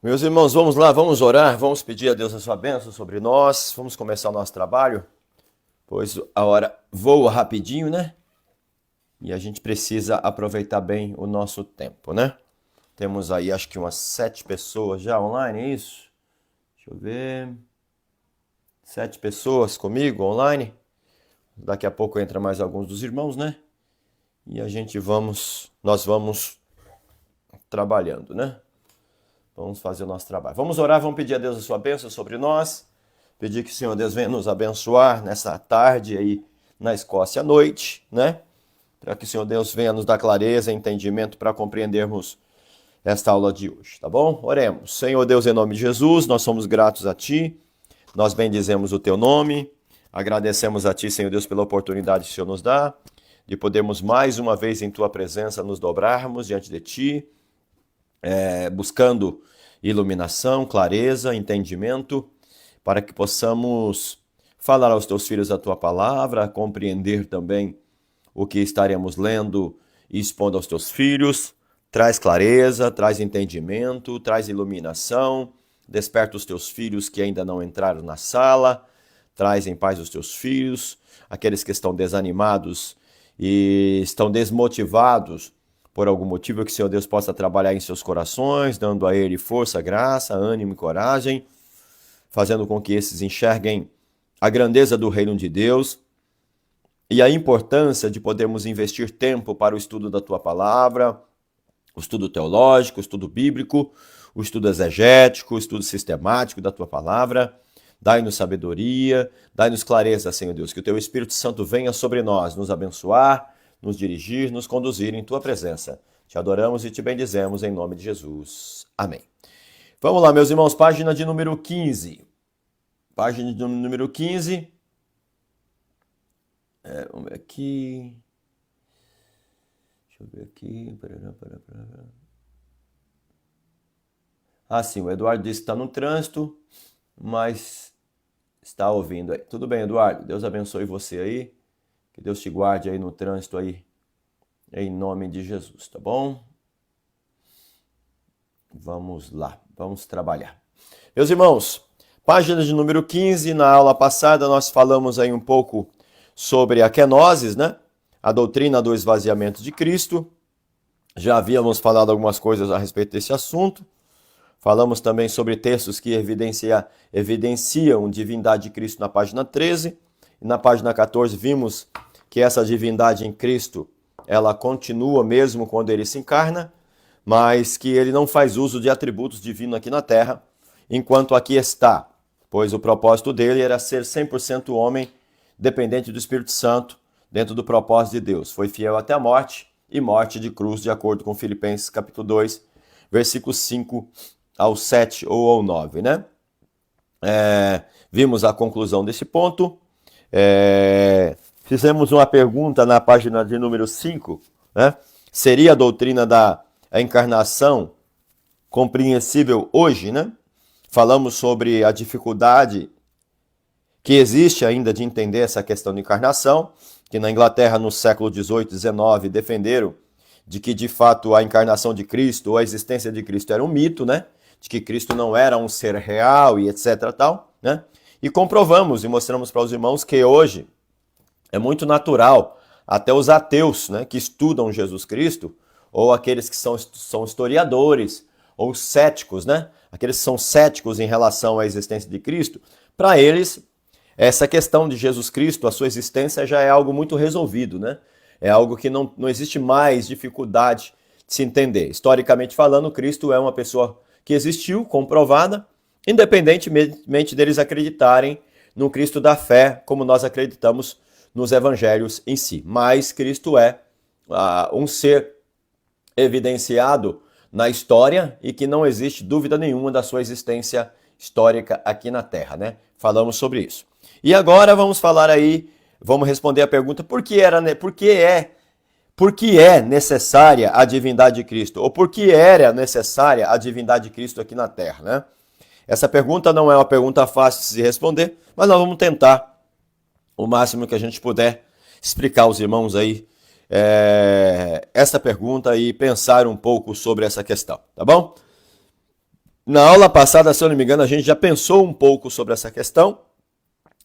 Meus irmãos, vamos lá, vamos orar, vamos pedir a Deus a sua bênção sobre nós, vamos começar o nosso trabalho, pois a hora voa rapidinho, né? E a gente precisa aproveitar bem o nosso tempo, né? Temos aí acho que umas 7 pessoas já online, é isso? Deixa eu ver. 7 pessoas comigo online. Daqui a pouco entra mais alguns dos irmãos, né? E nós vamos trabalhando, né? Vamos fazer o nosso trabalho. Vamos orar, vamos pedir a Deus a sua bênção sobre nós. Pedir que o Senhor Deus venha nos abençoar nessa tarde aí na Escócia à noite, né? Para que o Senhor Deus venha nos dar clareza e entendimento para compreendermos esta aula de hoje, tá bom? Oremos. Senhor Deus, em nome de Jesus, nós somos gratos a Ti, nós bendizemos o Teu nome, agradecemos a Ti, Senhor Deus, pela oportunidade que o Senhor nos dá, de podermos mais uma vez em Tua presença nos dobrarmos diante de Ti, buscando iluminação, clareza, entendimento, para que possamos falar aos Teus filhos a Tua palavra, compreender também o que estaremos lendo e expondo aos Teus filhos. Traz clareza, traz entendimento, traz iluminação, desperta os Teus filhos que ainda não entraram na sala, traz em paz os Teus filhos, aqueles que estão desanimados e estão desmotivados por algum motivo, que o Senhor Deus possa trabalhar em seus corações, dando a ele força, graça, ânimo e coragem, fazendo com que esses enxerguem a grandeza do reino de Deus e a importância de podermos investir tempo para o estudo da Tua palavra, o estudo teológico, o estudo bíblico, o estudo exegético, o estudo sistemático da Tua palavra. Dai-nos sabedoria, dai-nos clareza, Senhor Deus, que o Teu Espírito Santo venha sobre nós, nos abençoar, nos dirigir, nos conduzir em Tua presença. Te adoramos e Te bendizemos em nome de Jesus. Amém. Vamos lá, meus irmãos, página de número 15. Página de número 15. Vamos ver aqui. Deixa eu ver aqui. Sim, o Eduardo disse que está no trânsito, mas está ouvindo aí. Tudo bem, Eduardo? Deus abençoe você aí. Que Deus te guarde aí no trânsito aí, em nome de Jesus, tá bom? Vamos lá, vamos trabalhar. Meus irmãos, página de número 15, na aula passada nós falamos aí um pouco sobre a kenosis, né? A doutrina do esvaziamento de Cristo. Já havíamos falado algumas coisas a respeito desse assunto. Falamos também sobre textos que evidenciam divindade de Cristo na página 13. E na página 14 vimos que essa divindade em Cristo, ela continua mesmo quando ele se encarna, mas que ele não faz uso de atributos divinos aqui na Terra, enquanto aqui está, pois o propósito dele era ser 100% homem, dependente do Espírito Santo, dentro do propósito de Deus. Foi fiel até a morte, e morte de cruz, de acordo com Filipenses capítulo 2, versículos 5 ao 7 ou ao 9, né? Vimos a conclusão desse ponto. Fizemos uma pergunta na página de número 5, né? Seria a doutrina da encarnação compreensível hoje, né? Falamos sobre a dificuldade que existe ainda de entender essa questão de encarnação, que na Inglaterra no século 18 e 19 defenderam de que de fato a encarnação de Cristo ou a existência de Cristo era um mito, né? De que Cristo não era um ser real e etc tal, né? E comprovamos e mostramos para os irmãos que hoje é muito natural, até os ateus, né, que estudam Jesus Cristo, ou aqueles que são historiadores, ou céticos, né, aqueles que são céticos em relação à existência de Cristo, para eles, essa questão de Jesus Cristo, a sua existência já é algo muito resolvido, né? É algo que não existe mais dificuldade de se entender. Historicamente falando, Cristo é uma pessoa que existiu, comprovada, independentemente deles acreditarem no Cristo da fé, como nós acreditamos nos evangelhos em si. Mas Cristo é um ser evidenciado na história e que não existe dúvida nenhuma da sua existência histórica aqui na Terra, né? Falamos sobre isso. E agora vamos falar aí, vamos responder a pergunta por que é necessária a divindade de Cristo? Ou por que era necessária a divindade de Cristo aqui na Terra, né? Essa pergunta não é uma pergunta fácil de se responder, mas nós vamos tentar o máximo que a gente puder explicar aos irmãos aí essa pergunta e pensar um pouco sobre essa questão, tá bom? Na aula passada, se eu não me engano, a gente já pensou um pouco sobre essa questão.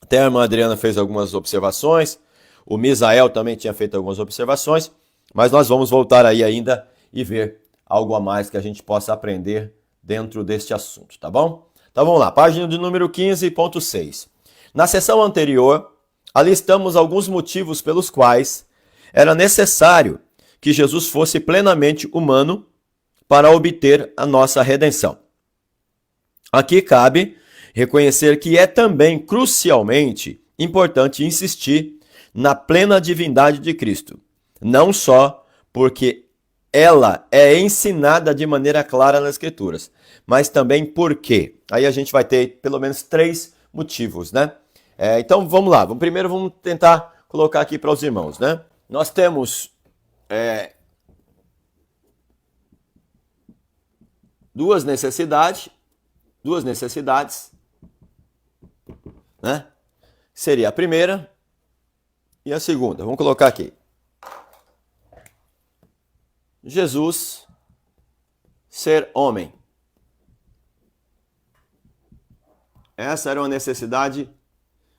Até a irmã Adriana fez algumas observações, o Misael também tinha feito algumas observações, mas nós vamos voltar aí ainda e ver algo a mais que a gente possa aprender dentro deste assunto, tá bom? Então vamos lá, página de número 15.6. Na sessão anterior, alistamos alguns motivos pelos quais era necessário que Jesus fosse plenamente humano para obter a nossa redenção. Aqui cabe reconhecer que é também crucialmente importante insistir na plena divindade de Cristo, não só porque ela é ensinada de maneira clara nas Escrituras, mas também porque. Aí a gente vai ter pelo menos 3 motivos, né? Então vamos lá, primeiro vamos tentar colocar aqui para os irmãos, né? Nós temos duas necessidades, né? Seria a primeira e a segunda. Vamos colocar aqui. Jesus ser homem. Essa era uma necessidade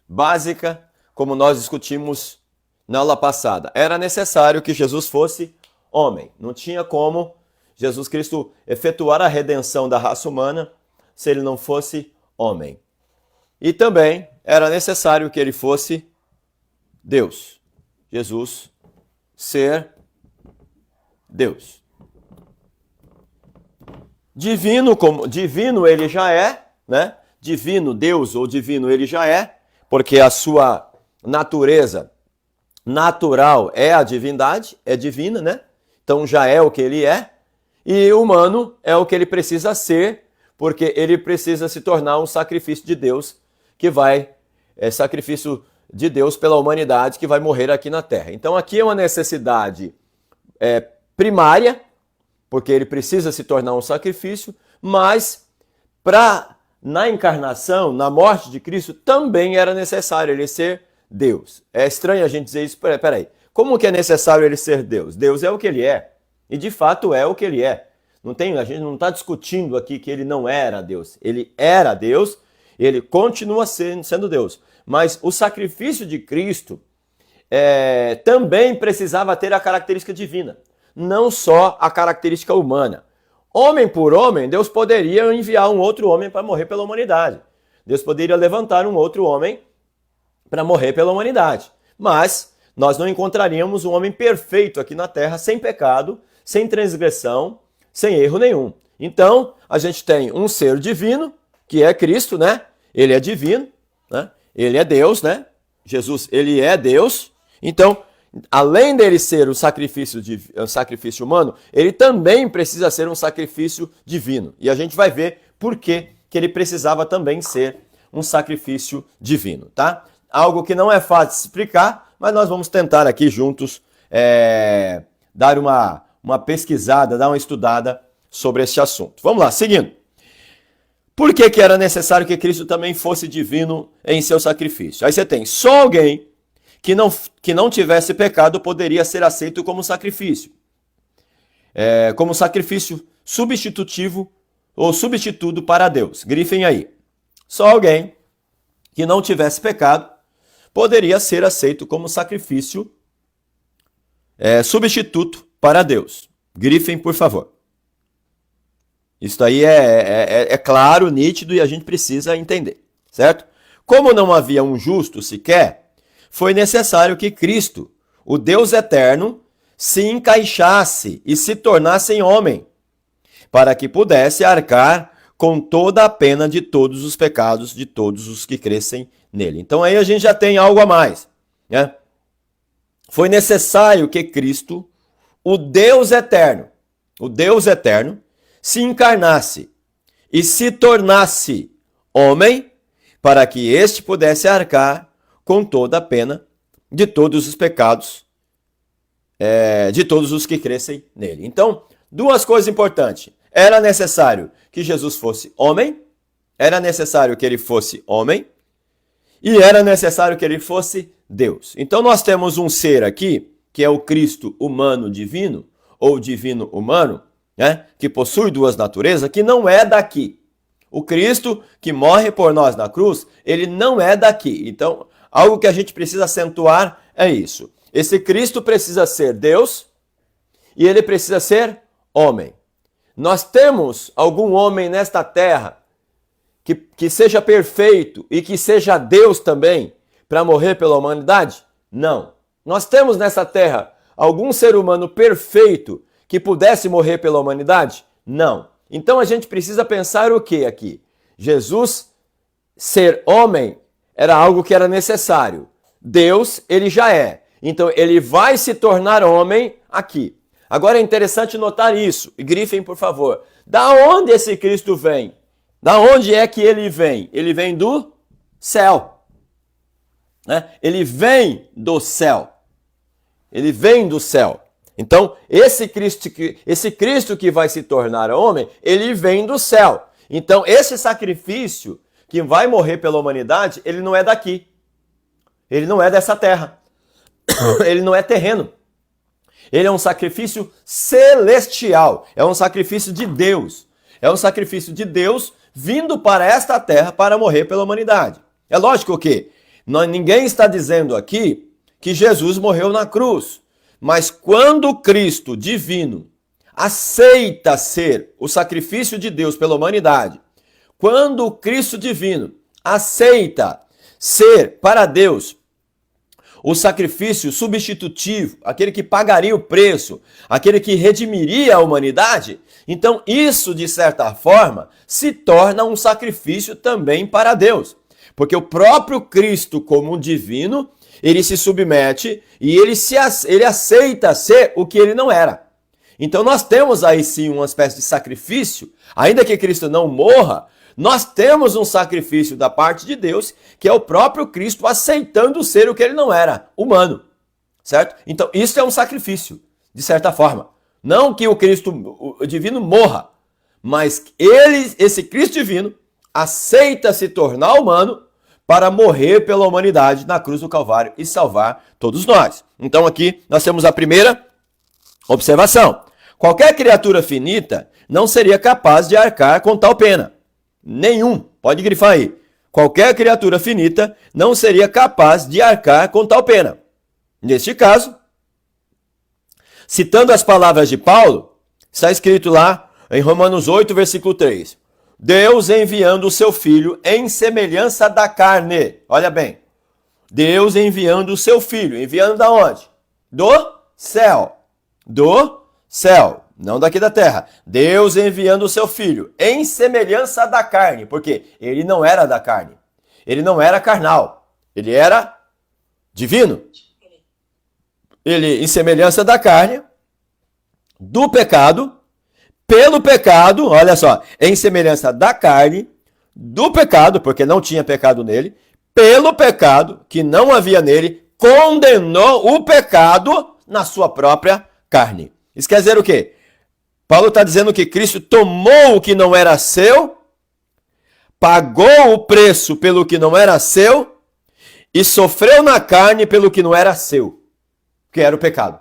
básica, como nós discutimos na aula passada. Era necessário que Jesus fosse homem. Não tinha como Jesus Cristo efetuar a redenção da raça humana se ele não fosse homem. E também era necessário que ele fosse Deus. Jesus ser Deus. Divino ele já é, né? Divino Deus ou divino ele já é, porque a sua natureza natural é a divindade, é divina, né? Então já é o que ele é. E humano é o que ele precisa ser, porque ele precisa se tornar um sacrifício de Deus, que vai, sacrifício de Deus pela humanidade, que vai morrer aqui na Terra. Então aqui é uma necessidade primária, porque ele precisa se tornar um sacrifício, mas na encarnação, na morte de Cristo, também era necessário ele ser Deus. É estranho a gente dizer isso, peraí, como que é necessário ele ser Deus? Deus é o que ele é. E de fato é o que ele é. A gente não está discutindo aqui que ele não era Deus. Ele era Deus, ele continua sendo Deus. Mas o sacrifício de Cristo também precisava ter a característica divina, não só a característica humana. Homem por homem, Deus poderia enviar um outro homem para morrer pela humanidade. Deus poderia levantar um outro homem para morrer pela humanidade. Mas nós não encontraríamos um homem perfeito aqui na Terra, sem pecado, sem transgressão, sem erro nenhum. Então, a gente tem um ser divino, que é Cristo, né? Ele é divino, né? Ele é Deus, né? Jesus, ele é Deus. Então, além dele ser um sacrifício humano, ele também precisa ser um sacrifício divino. E a gente vai ver por que ele precisava também ser um sacrifício divino, tá? Algo que não é fácil de explicar, mas nós vamos tentar aqui juntos dar uma pesquisada, dar uma estudada sobre esse assunto. Vamos lá, seguindo. Por que era necessário que Cristo também fosse divino em seu sacrifício? Aí você tem, só alguém que não tivesse pecado poderia ser aceito como sacrifício. Como sacrifício substitutivo ou substituto para Deus. Grifem aí. Só alguém que não tivesse pecado poderia ser aceito como sacrifício substituto para Deus. Grifem, por favor. Isso aí é claro, nítido e a gente precisa entender, certo? Como não havia um justo sequer, foi necessário que Cristo, o Deus eterno, se encaixasse e se tornasse homem, para que pudesse arcar com toda a pena de todos os pecados de todos os que crescem nele. Então aí a gente já tem algo a mais, né? Foi necessário que Cristo, o Deus eterno, se encarnasse e se tornasse homem, para que este pudesse arcar com toda a pena de todos os pecados de todos os que crescem nele. Então, duas coisas importantes. Era necessário que Jesus fosse homem, era necessário que ele fosse homem, e era necessário que ele fosse Deus. Então nós temos um ser aqui, que é o Cristo humano divino, ou divino humano, né, que possui duas naturezas, que não é daqui. O Cristo que morre por nós na cruz, ele não é daqui. Então, algo que a gente precisa acentuar é isso. Esse Cristo precisa ser Deus e ele precisa ser homem. Nós temos algum homem nesta terra que seja perfeito e que seja Deus também para morrer pela humanidade? Não. Nós temos nessa terra algum ser humano perfeito que pudesse morrer pela humanidade? Não. Então a gente precisa pensar o que aqui? Jesus ser homem era algo que era necessário. Deus, ele já é. Então ele vai se tornar homem aqui. Agora é interessante notar isso. E grifem, por favor. Da onde esse Cristo vem? Da onde é que ele vem? Ele vem do céu. Né? Ele vem do céu. Ele vem do céu. Então, esse Cristo que vai se tornar homem, ele vem do céu. Então, esse sacrifício que vai morrer pela humanidade, ele não é daqui. Ele não é dessa terra. Ele não é terreno. Ele é um sacrifício celestial. É um sacrifício de Deus. É um sacrifício de Deus vindo para esta terra para morrer pela humanidade. É lógico que ninguém está dizendo aqui que Jesus morreu na cruz. Mas quando Cristo divino aceita ser o sacrifício de Deus pela humanidade, quando o Cristo divino aceita ser para Deus o sacrifício substitutivo, aquele que pagaria o preço, aquele que redimiria a humanidade, então isso, de certa forma, se torna um sacrifício também para Deus. Porque o próprio Cristo, como divino, ele se submete e ele aceita ser o que ele não era. Então nós temos aí sim uma espécie de sacrifício, ainda que Cristo não morra, nós temos um sacrifício da parte de Deus, que é o próprio Cristo aceitando ser o que ele não era, humano. Certo? Então isso é um sacrifício, de certa forma. Não que o Cristo o divino morra, mas esse Cristo divino aceita se tornar humano para morrer pela humanidade na cruz do Calvário e salvar todos nós. Então aqui nós temos a primeira observação. Qualquer criatura finita não seria capaz de arcar com tal pena. Nenhum, pode grifar aí. Qualquer criatura finita não seria capaz de arcar com tal pena. Neste caso, citando as palavras de Paulo, está escrito lá em Romanos 8, versículo 3. Deus enviando o seu Filho em semelhança da carne. Olha bem. Deus enviando o seu Filho. Enviando da onde? Do céu. Do céu. Não daqui da terra. Deus enviando o seu Filho em semelhança da carne. Porque ele não era da carne. Ele não era carnal. Ele era divino. Ele, em semelhança da carne, do pecado, pelo pecado, olha só, em semelhança da carne, do pecado, porque não tinha pecado nele, pelo pecado que não havia nele, condenou o pecado na sua própria carne. Isso quer dizer o quê? Paulo está dizendo que Cristo tomou o que não era seu, pagou o preço pelo que não era seu e sofreu na carne pelo que não era seu, que era o pecado.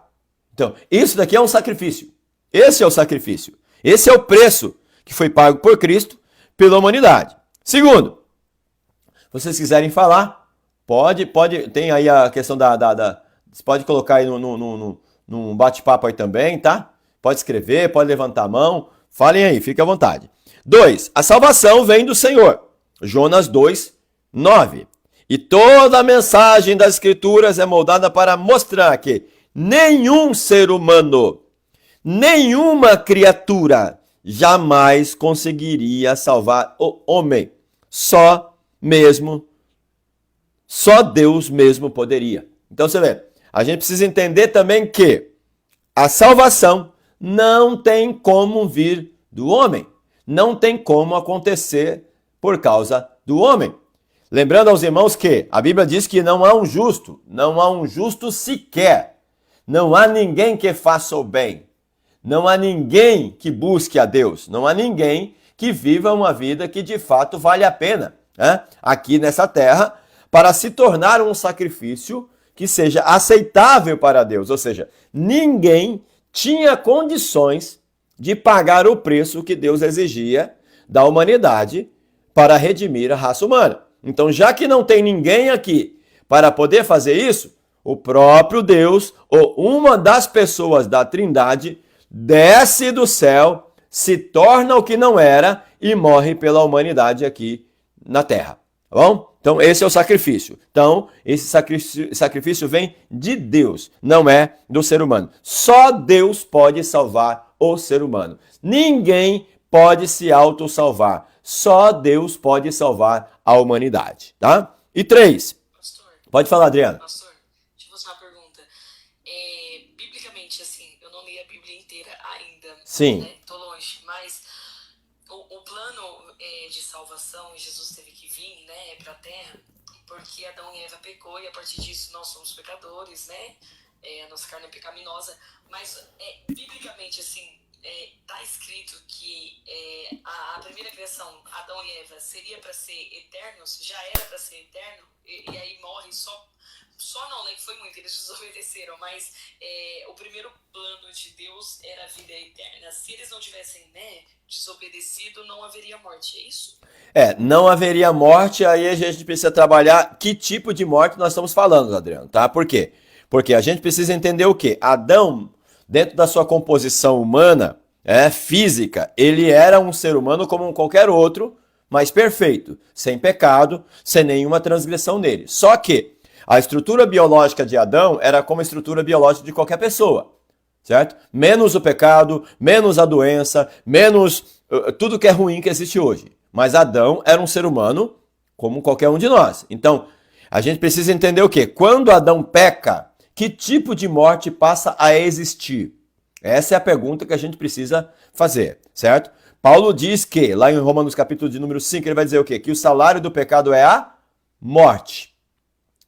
Então, isso daqui é um sacrifício. Esse é o sacrifício. Esse é o preço que foi pago por Cristo pela humanidade. Segundo, se vocês quiserem falar, pode, tem aí a questão você pode colocar aí num bate-papo aí também, tá? Pode escrever, pode levantar a mão, falem aí, fique à vontade. 2. A salvação vem do Senhor. Jonas 2, 9. E toda a mensagem das Escrituras é moldada para mostrar que nenhum ser humano, nenhuma criatura jamais conseguiria salvar o homem. Só Deus mesmo poderia. Então você vê, a gente precisa entender também que a salvação não tem como vir do homem. Não tem como acontecer por causa do homem. Lembrando aos irmãos que a Bíblia diz que não há um justo sequer. Não há ninguém que faça o bem. Não há ninguém que busque a Deus. Não há ninguém que viva uma vida que de fato vale a pena, né? Aqui nessa terra, para se tornar um sacrifício que seja aceitável para Deus. Ou seja, ninguém tinha condições de pagar o preço que Deus exigia da humanidade para redimir a raça humana. Então, já que não tem ninguém aqui para poder fazer isso, o próprio Deus, ou uma das pessoas da Trindade, desce do céu, se torna o que não era e morre pela humanidade aqui na Terra. Tá bom? Então, esse é o sacrifício. Então, esse sacrifício vem de Deus, não é do ser humano. Só Deus pode salvar o ser humano. Ninguém pode se autossalvar. Só Deus pode salvar a humanidade, tá? E 3. Pastor, Pode falar, Adriana. pastor, deixa eu fazer uma pergunta. Biblicamente, assim, eu não li a Bíblia inteira ainda, Sim. né? Tô longe, mas o plano de salvação, Jesus teve que vir, né, pra Terra, porque Adão e Eva pecou e a partir disso nós somos pecadores, né? A nossa carne é pecaminosa, mas biblicamente, assim, tá escrito que a primeira criação, Adão e Eva, seria para ser eternos, já era para ser eterno, e aí morre só não, né, que foi muito, eles desobedeceram, mas o primeiro plano de Deus era a vida eterna. Se eles não tivessem, né, desobedecido, não haveria morte, é isso? Não haveria morte, aí a gente precisa trabalhar que tipo de morte nós estamos falando, Adriano, tá? Por quê? Porque a gente precisa entender o quê? Adão, dentro da sua composição humana, física, ele era um ser humano como qualquer outro, mas perfeito, sem pecado, sem nenhuma transgressão nele. Só que a estrutura biológica de Adão era como a estrutura biológica de qualquer pessoa, certo? Menos o pecado, menos a doença, menos tudo que é ruim que existe hoje. Mas Adão era um ser humano como qualquer um de nós. Então, a gente precisa entender o quê? Quando Adão peca, que tipo de morte passa a existir? Essa é a pergunta que a gente precisa fazer, certo? Paulo diz que, lá em Romanos capítulo de número 5, ele vai dizer o quê? Que o salário do pecado é a morte,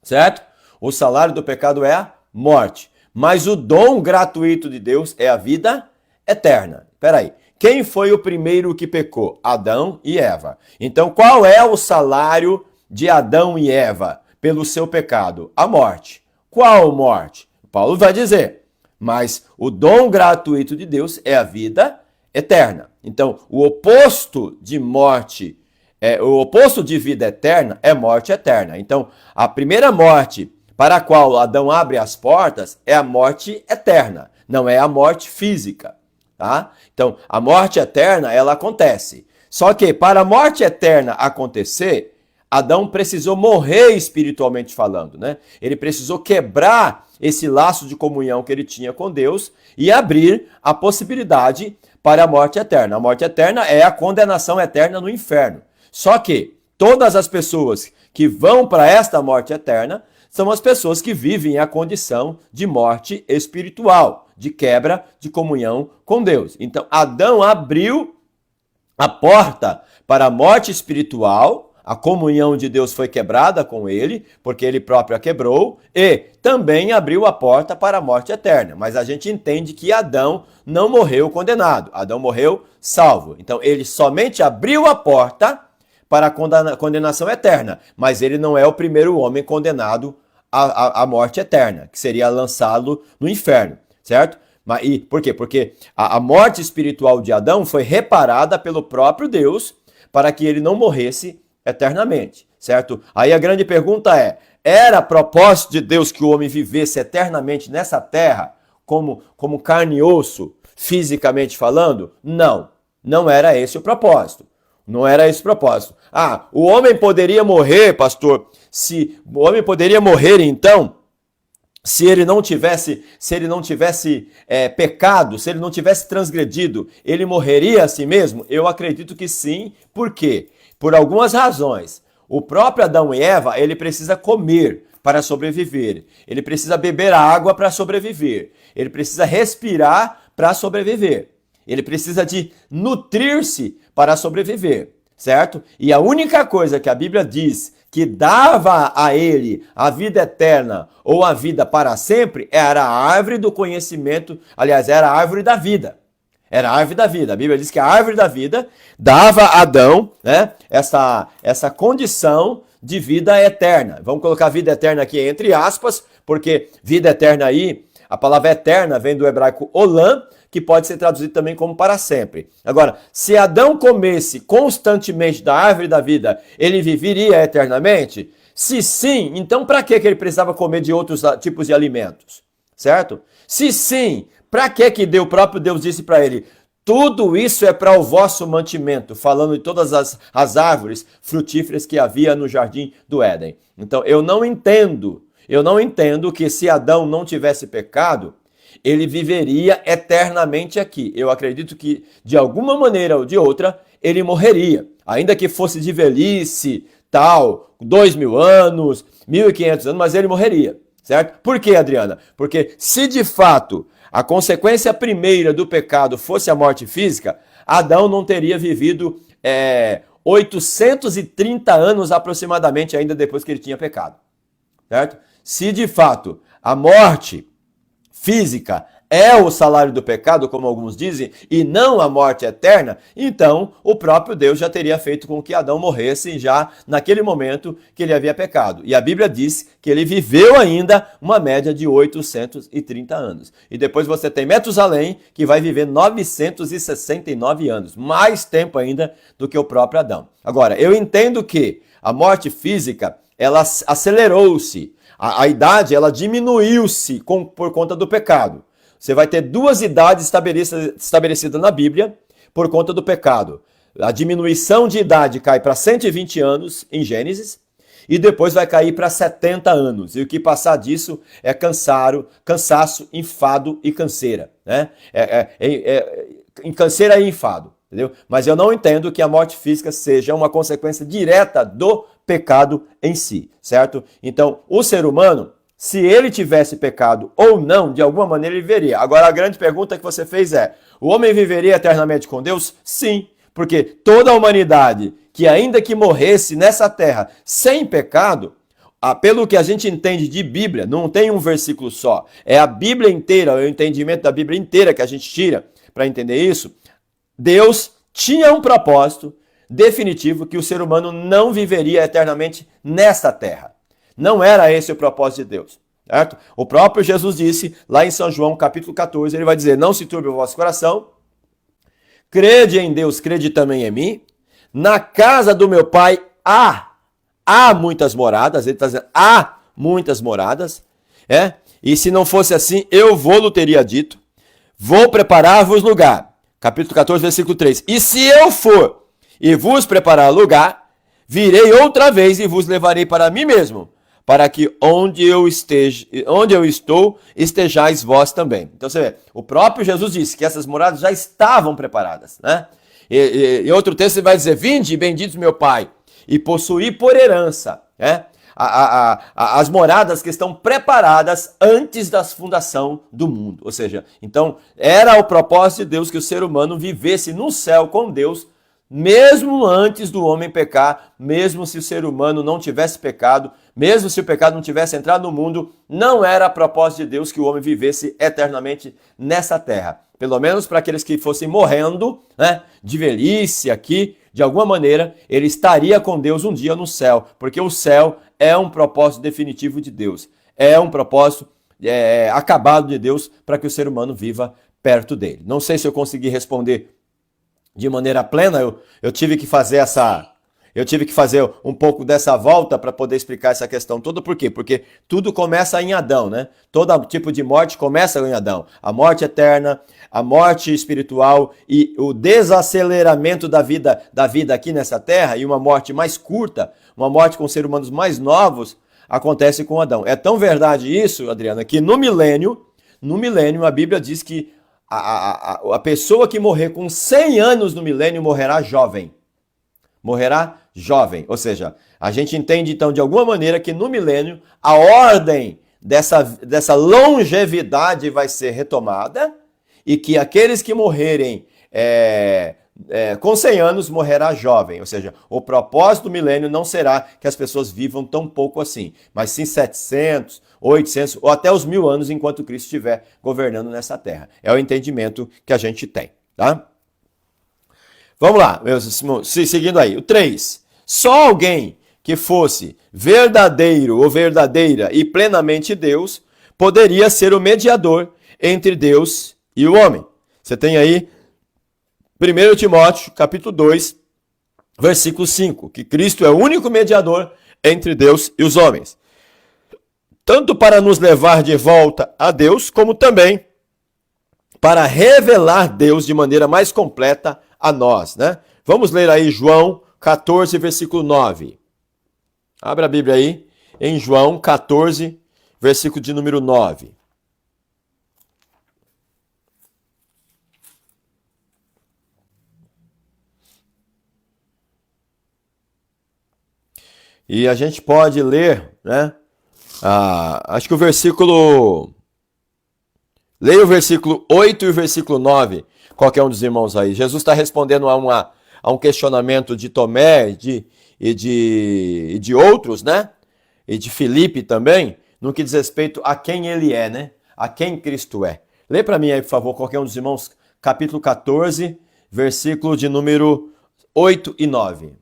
certo? O salário do pecado é a morte. Mas o dom gratuito de Deus é a vida eterna. Peraí, quem foi o primeiro que pecou? Adão e Eva. Então, qual é o salário de Adão e Eva pelo seu pecado? A morte. Qual morte? Paulo vai dizer, mas o dom gratuito de Deus é a vida eterna. Então, o oposto de morte, o oposto de vida eterna é morte eterna. Então, a primeira morte para a qual Adão abre as portas é a morte eterna, não é a morte física, tá? Então, a morte eterna, ela acontece. Só que para a morte eterna acontecer, Adão precisou morrer espiritualmente falando, né? Ele precisou quebrar esse laço de comunhão que ele tinha com Deus e abrir a possibilidade para a morte eterna. A morte eterna é a condenação eterna no inferno. Só que todas as pessoas que vão para esta morte eterna são as pessoas que vivem a condição de morte espiritual, de quebra de comunhão com Deus. Então, Adão abriu a porta para a morte espiritual. A comunhão de Deus foi quebrada com ele, porque ele próprio a quebrou, e também abriu a porta para a morte eterna. Mas a gente entende que Adão não morreu condenado, Adão morreu salvo. Então ele somente abriu a porta para a condenação eterna, mas ele não é o primeiro homem condenado à morte eterna, que seria lançá-lo no inferno, certo? E por quê? Porque a morte espiritual de Adão foi reparada pelo próprio Deus para que ele não morresse eternamente, certo? Aí a grande pergunta era propósito de Deus que o homem vivesse eternamente nessa terra, como carne e osso, fisicamente falando? Não, não era esse o propósito. Não era esse o propósito. O homem poderia morrer, pastor, o homem poderia morrer então, se ele não tivesse pecado, se ele não tivesse transgredido, ele morreria a si mesmo? Eu acredito que sim. Por quê? Por algumas razões. O próprio Adão e Eva, ele precisa comer para sobreviver. Ele precisa beber água para sobreviver. Ele precisa respirar para sobreviver. Ele precisa de nutrir-se para sobreviver, certo? E a única coisa que a Bíblia diz que dava a ele a vida eterna ou a vida para sempre era a árvore do conhecimento, aliás, era a árvore da vida. Era a árvore da vida. A Bíblia diz que a árvore da vida dava a Adão, né, essa condição de vida eterna. Vamos colocar vida eterna aqui entre aspas, porque vida eterna aí A palavra eterna vem do hebraico olam, que pode ser traduzido também como para sempre. Agora, se Adão comesse constantemente da árvore da vida, ele viveria eternamente? Se sim, então para que ele precisava comer de outros tipos de alimentos? Certo? Se sim, para que o próprio Deus disse para ele, tudo isso é para o vosso mantimento, falando de todas as árvores frutíferas que havia no jardim do Éden. Então, eu não entendo que se Adão não tivesse pecado, ele viveria eternamente aqui. Eu acredito que, de alguma maneira ou de outra, ele morreria. Ainda que fosse de velhice, tal, 2.000 anos, 1.500 anos, mas ele morreria. Certo? Por quê, Adriana? Porque se de fato a consequência primeira do pecado fosse a morte física, Adão não teria vivido 830 anos aproximadamente ainda depois que ele tinha pecado. Certo? Se de fato a morte física é o salário do pecado, como alguns dizem, e não a morte eterna, então o próprio Deus já teria feito com que Adão morresse já naquele momento que ele havia pecado. E a Bíblia diz que ele viveu ainda uma média de 830 anos. E depois você tem Metusalém, que vai viver 969 anos, mais tempo ainda do que o próprio Adão. Agora, eu entendo que a morte física, ela acelerou-se, a idade ela diminuiu-se por conta do pecado. Você vai ter duas idades estabelecidas na Bíblia por conta do pecado. A diminuição de idade cai para 120 anos em Gênesis e depois vai cair para 70 anos. E o que passar disso é cansaço, enfado e canseira. Né? Canseira e enfado. Entendeu? Mas eu não entendo que a morte física seja uma consequência direta do pecado em si. Certo? Então, o ser humano, se ele tivesse pecado ou não, de alguma maneira ele viveria. Agora, a grande pergunta que você fez é, o homem viveria eternamente com Deus? Sim, porque toda a humanidade que ainda que morresse nessa terra sem pecado, pelo que a gente entende de Bíblia, não tem um versículo só, é a Bíblia inteira, é o entendimento da Bíblia inteira que a gente tira para entender isso, Deus tinha um propósito definitivo que o ser humano não viveria eternamente nessa terra. Não era esse o propósito de Deus, certo? O próprio Jesus disse, lá em São João, capítulo 14, ele vai dizer, não se turbe o vosso coração, crede em Deus, crede também em mim, na casa do meu Pai há muitas moradas, ele está dizendo, há muitas moradas, e se não fosse assim, eu vou-lo teria dito, vou preparar-vos lugar, capítulo 14, versículo 3, e se eu for e vos preparar lugar, virei outra vez e vos levarei para mim mesmo, para que onde eu estou, estejais vós também. Então você vê, o próprio Jesus disse que essas moradas já estavam preparadas, né? E outro texto ele vai dizer, vinde, benditos meu Pai, e possuí por herança, né? As moradas que estão preparadas antes da fundação do mundo. Ou seja, então era o propósito de Deus que o ser humano vivesse no céu com Deus, mesmo antes do homem pecar, mesmo se o ser humano não tivesse pecado, mesmo se o pecado não tivesse entrado no mundo, não era a propósito de Deus que o homem vivesse eternamente nessa terra. Pelo menos para aqueles que fossem morrendo, né, de velhice aqui, de alguma maneira, ele estaria com Deus um dia no céu, porque o céu é um propósito definitivo de Deus, é um propósito acabado de Deus para que o ser humano viva perto dele. Não sei se eu consegui responder de maneira plena, eu tive que fazer um pouco dessa volta para poder explicar essa questão toda. Por quê? Porque tudo começa em Adão, né? Todo tipo de morte começa em Adão. A morte eterna, a morte espiritual e o desaceleramento da vida aqui nessa terra e uma morte mais curta, uma morte com seres humanos mais novos, acontece com Adão. É tão verdade isso, Adriana, que no milênio a Bíblia diz que a pessoa que morrer com 100 anos no milênio morrerá jovem. Morrerá jovem. Ou seja, a gente entende então de alguma maneira que no milênio a ordem dessa longevidade vai ser retomada e que aqueles que morrerem com 100 anos morrerá jovem. Ou seja, o propósito do milênio não será que as pessoas vivam tão pouco assim, mas sim 700, 800 ou até os 1000 anos enquanto Cristo estiver governando nessa terra. É o entendimento que a gente tem, tá? Vamos lá, seguindo aí. O 3. Só alguém que fosse verdadeiro ou verdadeira e plenamente Deus poderia ser o mediador entre Deus e o homem. Você tem aí 1 Timóteo, capítulo 2, versículo 5, que Cristo é o único mediador entre Deus e os homens. Tanto para nos levar de volta a Deus, como também para revelar Deus de maneira mais completa a nós, né? Vamos ler aí João 14, versículo 9. Abra a Bíblia aí, em João 14, versículo de número 9. E a gente pode ler, né? Acho que o versículo... Leia o versículo 8 e o versículo 9, qualquer um dos irmãos aí. Jesus está respondendo a um questionamento de Tomé e de outros, né? E de Filipe também, no que diz respeito a quem ele é, né? A quem Cristo é. Lê para mim aí, por favor, qualquer um dos irmãos, capítulo 14, versículo de número 8 e 9.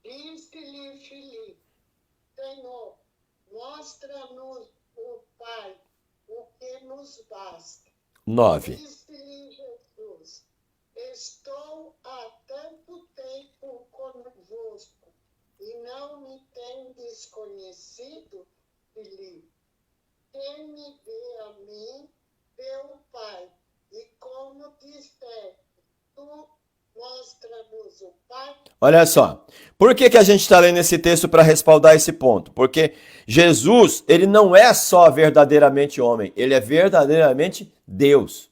Disse-lhe Filipe: Senhor, mostra-nos o Pai, o que nos basta. 9. Disse-lhe Jesus: Estou há tanto tempo convosco e não me tendes conhecido, Filipe. Quem me vê a mim, vê o Pai. E como disseste, tu mostra-nos o Pai. Olha só, por que a gente está lendo esse texto para respaldar esse ponto? Porque Jesus, ele não é só verdadeiramente homem, ele é verdadeiramente Deus.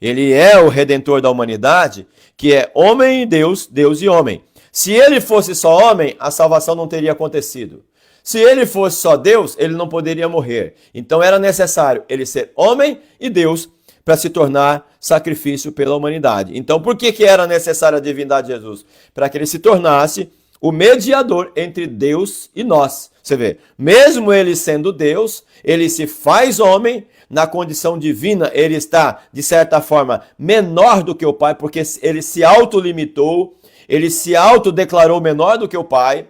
Ele é o Redentor da humanidade, que é homem e Deus, Deus e homem. Se ele fosse só homem, a salvação não teria acontecido. Se ele fosse só Deus, ele não poderia morrer. Então era necessário ele ser homem e Deus para se tornar sacrifício pela humanidade. Então por que era necessária a divindade de Jesus? Para que ele se tornasse o mediador entre Deus e nós. Você vê, mesmo ele sendo Deus, ele se faz homem, na condição divina, ele está, de certa forma, menor do que o Pai, porque ele se autolimitou, ele se autodeclarou menor do que o Pai,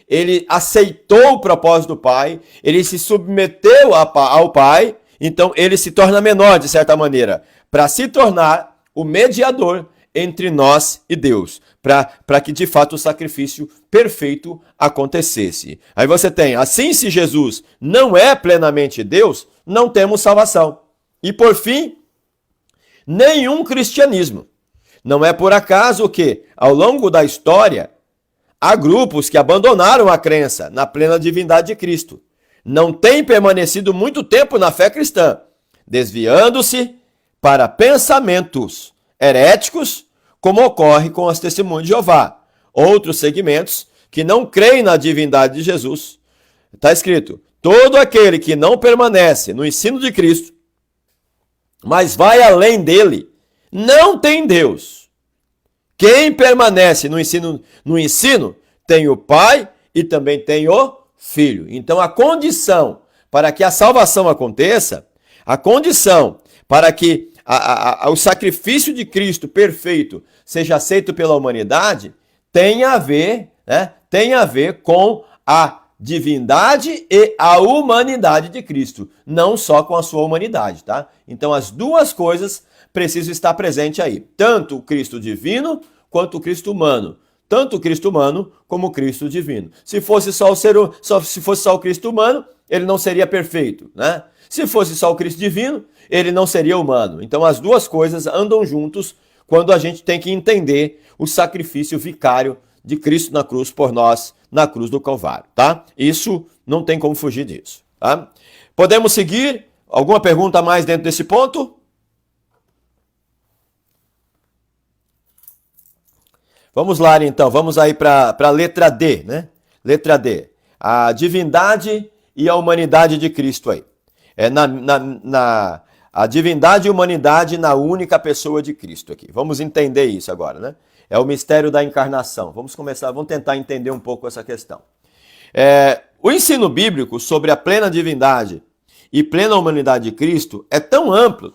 ele aceitou o propósito do Pai, ele se submeteu ao Pai, então ele se torna menor, de certa maneira, para se tornar o mediador entre nós e Deus, para que de fato o sacrifício perfeito acontecesse. Aí você tem, assim, se Jesus não é plenamente Deus, não temos salvação. E por fim, nenhum cristianismo. Não é por acaso que, ao longo da história, há grupos que abandonaram a crença na plena divindade de Cristo. Não têm permanecido muito tempo na fé cristã, desviando-se para pensamentos heréticos, como ocorre com as testemunhas de Jeová. Outros segmentos que não creem na divindade de Jesus. Está escrito, todo aquele que não permanece no ensino de Cristo, mas vai além dele, não tem Deus. Quem permanece no ensino tem o Pai e também tem o Filho. Então a condição para que a salvação aconteça, a condição para que o sacrifício de Cristo perfeito seja aceito pela humanidade, tem a ver com a divindade e a humanidade de Cristo, não só com a sua humanidade, tá? Então as duas coisas precisam estar presentes aí, tanto o Cristo divino quanto o Cristo humano, tanto o Cristo humano como o Cristo divino. Se fosse só o Cristo humano, ele não seria perfeito, né? Se fosse só o Cristo divino, ele não seria humano. Então as duas coisas andam juntos quando a gente tem que entender o sacrifício vicário de Cristo na cruz por nós, na cruz do Calvário, tá? Isso não tem como fugir disso, tá? Podemos seguir? Alguma pergunta a mais dentro desse ponto? Vamos lá, então. Vamos aí para a letra D, né? Letra D. A divindade e a humanidade de Cristo aí. A divindade e humanidade na única pessoa de Cristo aqui. Vamos entender isso agora, né? É o mistério da encarnação. Vamos tentar entender um pouco essa questão. O ensino bíblico sobre a plena divindade e plena humanidade de Cristo é tão amplo,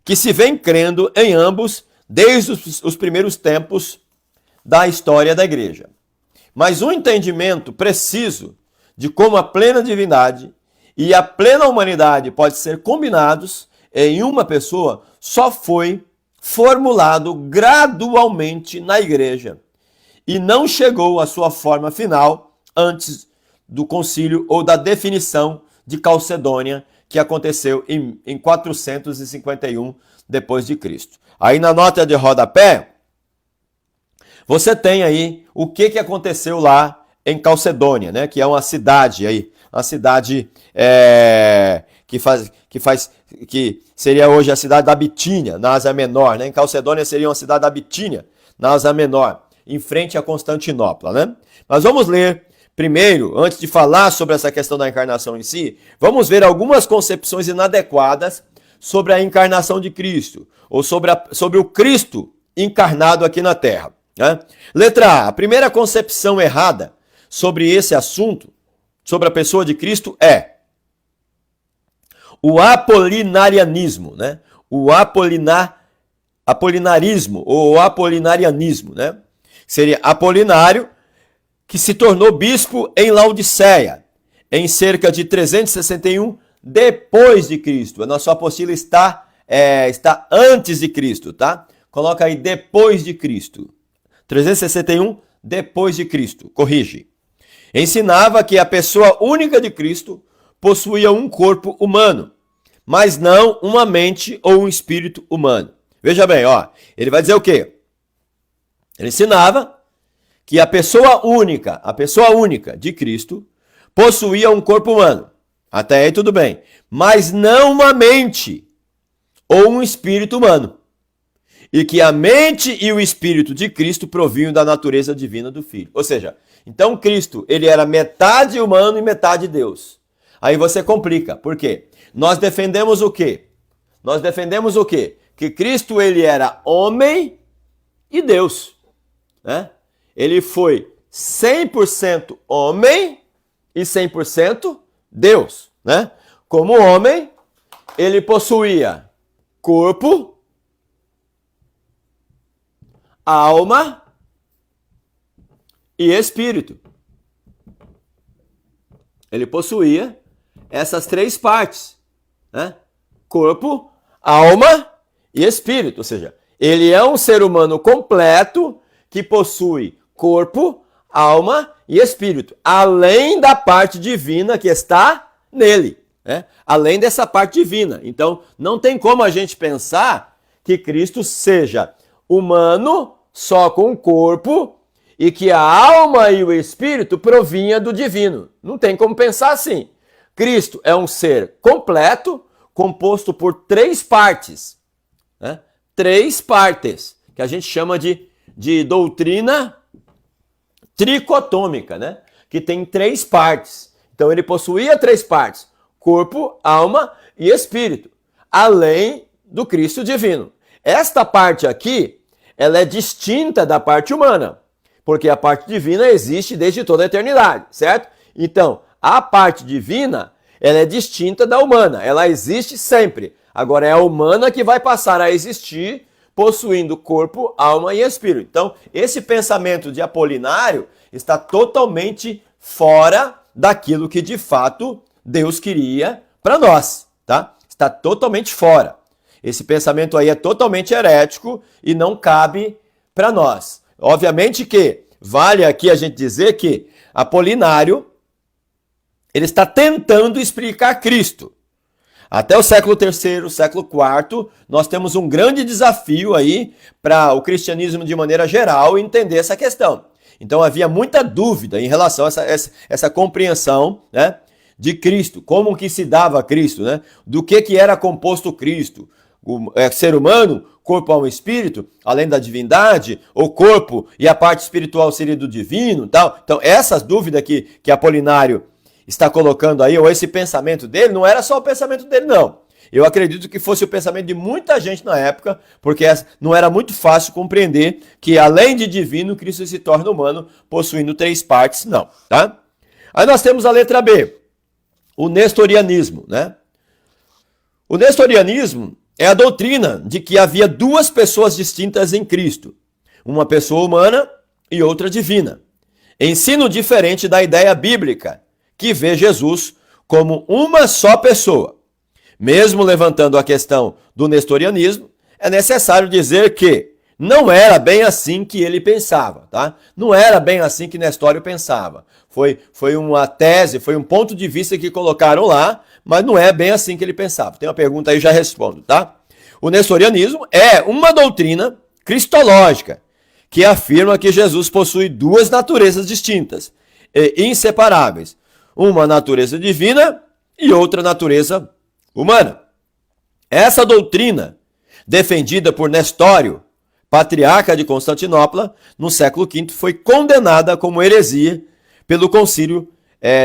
que se vem crendo em ambos desde os primeiros tempos da história da igreja. Mas um entendimento preciso de como a plena divindade e a plena humanidade podem ser combinados em uma pessoa só foi formulado gradualmente na igreja e não chegou à sua forma final antes do concílio ou da definição de Calcedônia, que aconteceu em 451 depois de Cristo. Aí na nota de rodapé, você tem aí o que aconteceu lá em Calcedônia, né? Que é uma cidade aí, uma cidade que seria hoje a cidade da Bitínia, na Ásia Menor, né? Em Calcedônia seria uma cidade da Bitínia, na Ásia Menor, em frente a Constantinopla, né? Mas vamos ler primeiro, antes de falar sobre essa questão da encarnação em si, vamos ver algumas concepções inadequadas sobre a encarnação de Cristo, ou sobre o Cristo encarnado aqui na Terra, né? Letra A primeira concepção errada sobre esse assunto, sobre a pessoa de Cristo, é o apolinarianismo, né? O apolinarismo ou apolinarianismo, né? Seria Apolinário, que se tornou bispo em Laodiceia, em cerca de 361 depois de Cristo. A nossa apostila está antes de Cristo, tá? Coloca aí depois de Cristo. 361 depois de Cristo, corrige. Ensinava que a pessoa única de Cristo possuía um corpo humano, mas não uma mente ou um espírito humano. Veja bem, ó, ele vai dizer o quê? Ele ensinava que a pessoa única de Cristo possuía um corpo humano. Até aí tudo bem, mas não uma mente ou um espírito humano. E que a mente e o espírito de Cristo provinham da natureza divina do Filho. Ou seja, então Cristo, ele era metade humano e metade Deus. Aí você complica. Por quê? Nós defendemos o quê? Que Cristo, ele era homem e Deus, né? Ele foi 100% homem e 100% Deus, né? Como homem, ele possuía corpo, alma e espírito. Ele possuía essas três partes, né? Corpo, alma e espírito. Ou seja, ele é um ser humano completo que possui corpo, alma e espírito, além da parte divina que está nele, né? Além dessa parte divina. Então, não tem como a gente pensar que Cristo seja humano só com o corpo e que a alma e o espírito provinha do divino. Não tem como pensar assim. Cristo é um ser completo, composto por três partes, né? Três partes, que a gente chama de doutrina tricotômica, né? Que tem três partes. Então ele possuía três partes: corpo, alma e espírito, além do Cristo divino. Esta parte aqui, ela é distinta da parte humana, porque a parte divina existe desde toda a eternidade, certo? Então, a parte divina, ela é distinta da humana, ela existe sempre. Agora é a humana que vai passar a existir possuindo corpo, alma e espírito. Então, esse pensamento de Apolinário está totalmente fora daquilo que de fato Deus queria para nós, tá? Está totalmente fora. Esse pensamento aí é totalmente herético e não cabe para nós. Obviamente que vale aqui a gente dizer que Apolinário, ele está tentando explicar Cristo. Até o século III, século IV, nós temos um grande desafio aí para o cristianismo de maneira geral entender essa questão. Então havia muita dúvida em relação a essa compreensão, né, de Cristo, como que se dava Cristo, né, do que era composto Cristo. O ser humano, corpo, alma e espírito, além da divindade, o corpo e a parte espiritual seria do divino, tal. Então essas dúvidas que Apolinário está colocando aí, ou esse pensamento dele, não era só o pensamento dele, não. Eu acredito que fosse o pensamento de muita gente na época, porque não era muito fácil compreender que, além de divino, Cristo se torna humano, possuindo três partes, não, tá? Aí nós temos a letra B, o nestorianismo, né? O nestorianismo é a doutrina de que havia duas pessoas distintas em Cristo, uma pessoa humana e outra divina. Ensino diferente da ideia bíblica, que vê Jesus como uma só pessoa. Mesmo levantando a questão do nestorianismo, é necessário dizer que não era bem assim que ele pensava, tá? Não era bem assim que Nestório pensava. Foi uma tese, foi um ponto de vista que colocaram lá, mas não é bem assim que ele pensava. Tem uma pergunta aí, já respondo, tá? O nestorianismo é uma doutrina cristológica que afirma que Jesus possui duas naturezas distintas e inseparáveis. Uma natureza divina e outra natureza humana. Essa doutrina, defendida por Nestório, patriarca de Constantinopla, no século V, foi condenada como heresia pelo concílio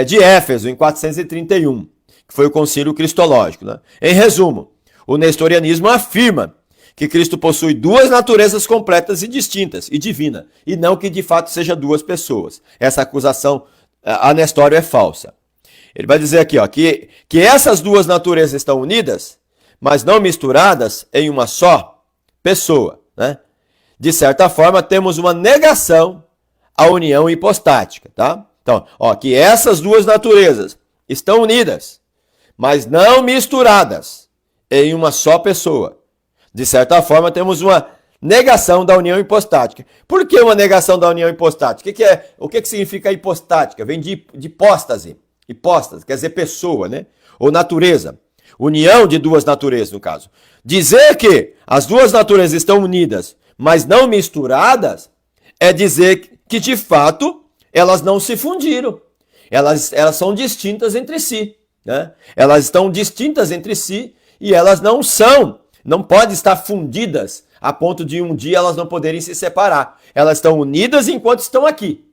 de Éfeso, em 431, que foi o concílio cristológico, né? Em resumo, o nestorianismo afirma que Cristo possui duas naturezas completas e distintas, e divina, e não que de fato seja duas pessoas. Essa acusação a Nestório é falsa. Ele vai dizer aqui, ó, que essas duas naturezas estão unidas, mas não misturadas em uma só pessoa, né? De certa forma, temos uma negação à união hipostática, tá? Então, ó, que essas duas naturezas estão unidas, mas não misturadas em uma só pessoa. De certa forma, temos uma negação da união hipostática. Por que uma negação da união hipostática? O que significa hipostática? Vem de hipóstase. Hipóstase, quer dizer pessoa, né? Ou natureza. União de duas naturezas, no caso. Dizer que as duas naturezas estão unidas, mas não misturadas, é dizer que, de fato, elas não se fundiram. Elas são distintas entre si, né? Elas estão distintas entre si e elas não podem estar fundidas a ponto de um dia elas não poderem se separar. Elas estão unidas enquanto estão aqui.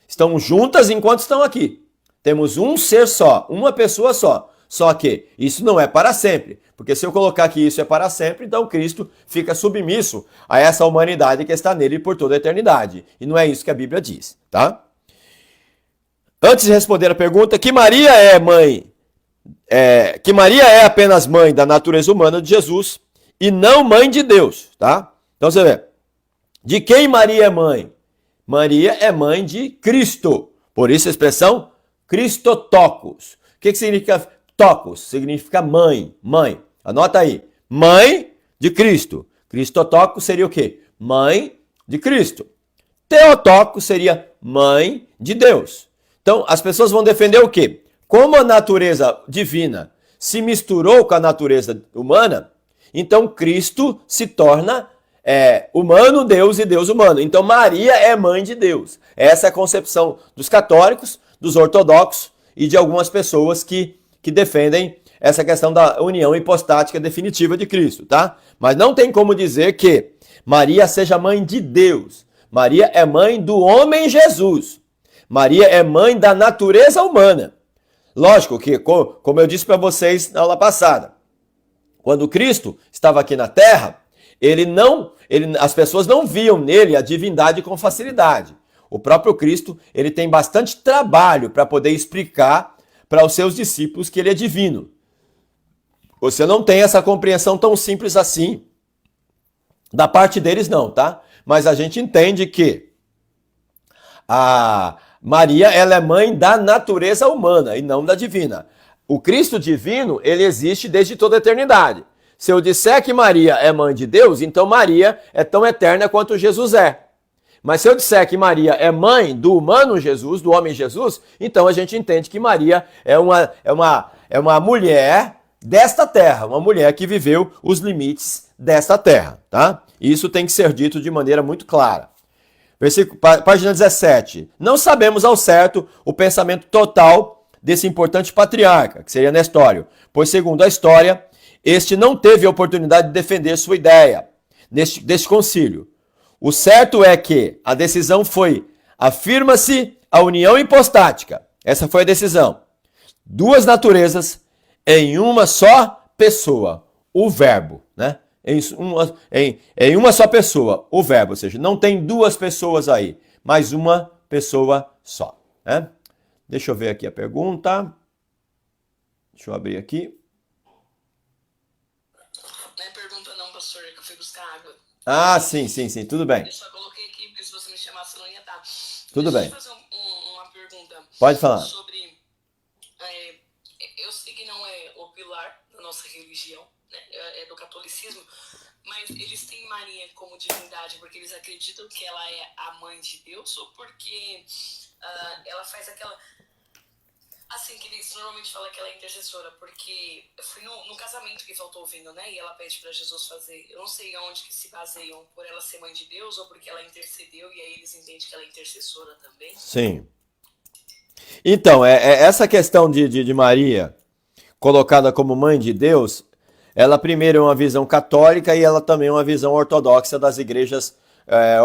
Estão juntas enquanto estão aqui. Temos um ser só, uma pessoa só. Só que isso não é para sempre. Porque se eu colocar que isso é para sempre, então Cristo fica submisso a essa humanidade que está nele por toda a eternidade. E não é isso que a Bíblia diz, tá? Antes de responder a pergunta, que Maria é apenas mãe da natureza humana de Jesus e não mãe de Deus, tá? Então você vê, de quem Maria é mãe? Maria é mãe de Cristo. Por isso a expressão Christotokos. O que significa tokos? Significa mãe, mãe. Anota aí, mãe de Cristo. Christotokos seria o quê? Mãe de Cristo. Theotokos seria mãe de Deus. Então as pessoas vão defender o quê? Como a natureza divina se misturou com a natureza humana, então Cristo se torna humano Deus e Deus humano. Então Maria é mãe de Deus. Essa é a concepção dos católicos, dos ortodoxos e de algumas pessoas que defendem essa questão da união hipostática definitiva de Cristo, tá? Mas não tem como dizer que Maria seja mãe de Deus. Maria é mãe do homem Jesus. Maria é mãe da natureza humana. Lógico que, como eu disse para vocês na aula passada, quando Cristo estava aqui na Terra, as pessoas não viam nele a divindade com facilidade. O próprio Cristo, ele tem bastante trabalho para poder explicar para os seus discípulos que ele é divino. Você não tem essa compreensão tão simples assim. Da parte deles não, tá? Mas a gente entende que a Maria, ela é mãe da natureza humana e não da divina. O Cristo divino, ele existe desde toda a eternidade. Se eu disser que Maria é mãe de Deus, então Maria é tão eterna quanto Jesus é. Mas se eu disser que Maria é mãe do humano Jesus, do homem Jesus, então a gente entende que Maria é uma mulher desta terra, uma mulher que viveu os limites desta terra, tá? Isso tem que ser dito de maneira muito clara. Página 17. Não sabemos ao certo o pensamento total desse importante patriarca, que seria Nestório, pois segundo a história, este não teve a oportunidade de defender sua ideia deste concílio. O certo é que a decisão foi, afirma-se a união hipostática. Essa foi a decisão. Duas naturezas em uma só pessoa, o verbo, né? Em uma só pessoa, o verbo, ou seja, não tem duas pessoas aí, mas uma pessoa só, né? Deixa eu ver aqui a pergunta. Deixa eu abrir aqui. Não é pergunta não, pastor, é que eu fui buscar água. Ah, sim, tudo bem. Eu só coloquei aqui, porque se você me chamasse, eu não ia estar. Tudo bem. Deixa eu fazer uma pergunta. Pode falar. Sobre que não é o pilar da nossa religião, né? É do catolicismo, mas eles têm Maria como divindade porque eles acreditam que ela é a mãe de Deus ou porque ela faz aquela... Assim, que eles normalmente falam que ela é intercessora, porque eu fui no casamento que faltou vindo, né? E ela pede para Jesus fazer. Eu não sei onde que se baseiam, por ela ser mãe de Deus ou porque ela intercedeu e aí eles entendem que ela é intercessora também. Sim. Então, essa questão de Maria colocada como mãe de Deus, ela primeiro é uma visão católica e ela também é uma visão ortodoxa das igrejas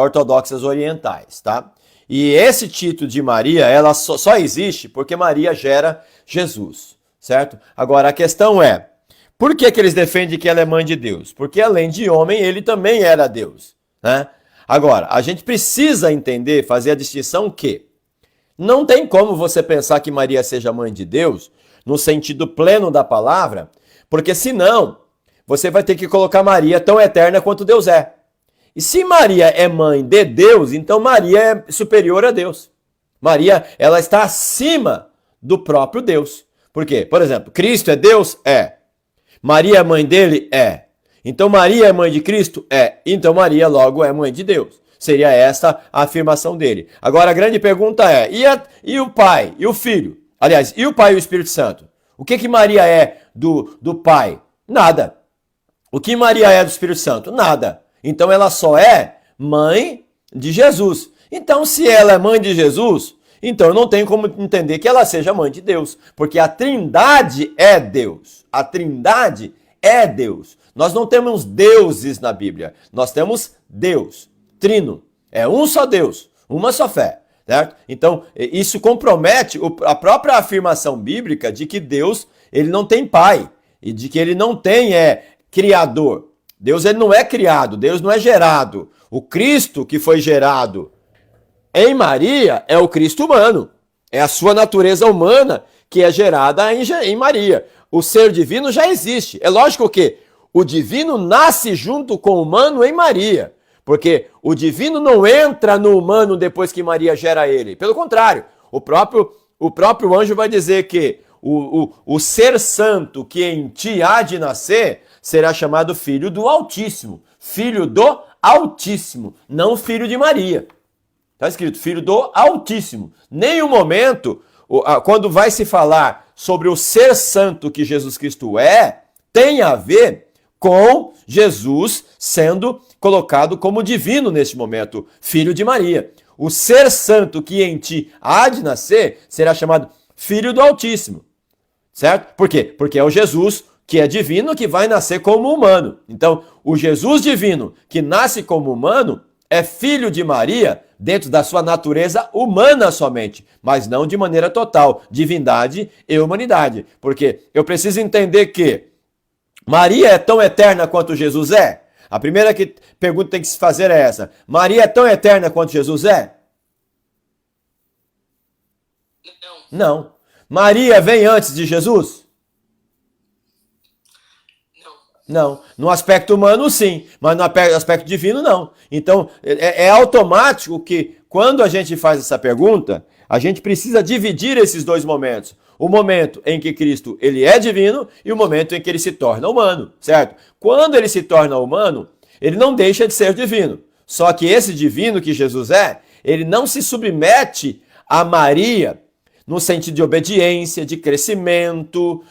ortodoxas orientais, tá? E esse título de Maria, ela só existe porque Maria gera Jesus, certo? Agora, a questão é, por que eles defendem que ela é mãe de Deus? Porque além de homem, ele também era Deus, né? Agora, a gente precisa entender, fazer a distinção que não tem como você pensar que Maria seja mãe de Deus no sentido pleno da palavra, porque senão você vai ter que colocar Maria tão eterna quanto Deus é. E se Maria é mãe de Deus, então Maria é superior a Deus. Maria, ela está acima do próprio Deus. Por quê? Por exemplo, Cristo é Deus? É. Maria é mãe dele? É. Então Maria é mãe de Cristo? É. Então Maria logo é mãe de Deus. Seria essa a afirmação dele. Agora a grande pergunta é, e o Pai? E o Filho? Aliás, e o Pai e o Espírito Santo? O que Maria é do Pai? Nada. O que Maria é do Espírito Santo? Nada. Então ela só é mãe de Jesus. Então se ela é mãe de Jesus, então eu não tenho como entender que ela seja mãe de Deus. Porque a Trindade é Deus. A Trindade é Deus. Nós não temos deuses na Bíblia. Nós temos Deus. Trino. É um só Deus. Uma só fé. Certo? Então isso compromete a própria afirmação bíblica de que Deus ele não tem pai. E de que ele não tem criador. Deus ele não é criado, Deus não é gerado. O Cristo que foi gerado em Maria é o Cristo humano. É a sua natureza humana que é gerada em Maria. O ser divino já existe. É lógico que o divino nasce junto com o humano em Maria. Porque o divino não entra no humano depois que Maria gera ele. Pelo contrário, o próprio anjo vai dizer que o ser santo que em ti há de nascer será chamado filho do Altíssimo. Filho do Altíssimo, não filho de Maria. Está escrito filho do Altíssimo. Nenhum momento, quando vai se falar sobre o ser santo que Jesus Cristo tem a ver com Jesus sendo colocado como divino neste momento, filho de Maria. O ser santo que em ti há de nascer será chamado filho do Altíssimo. Certo? Por quê? Porque é o Jesus que é divino que vai nascer como humano. Então, o Jesus divino que nasce como humano é filho de Maria dentro da sua natureza humana somente, mas não de maneira total, divindade e humanidade. Porque eu preciso entender que Maria é tão eterna quanto Jesus é? A primeira pergunta que tem que se fazer é essa. Maria é tão eterna quanto Jesus é? Não. Maria vem antes de Jesus? Não. No aspecto humano, sim. Mas no aspecto divino, não. Então, é automático que quando a gente faz essa pergunta, a gente precisa dividir esses dois momentos. O momento em que Cristo ele é divino e o momento em que ele se torna humano, certo? Quando ele se torna humano, ele não deixa de ser divino. Só que esse divino que Jesus ele não se submete a Maria no sentido de obediência, de crescimento,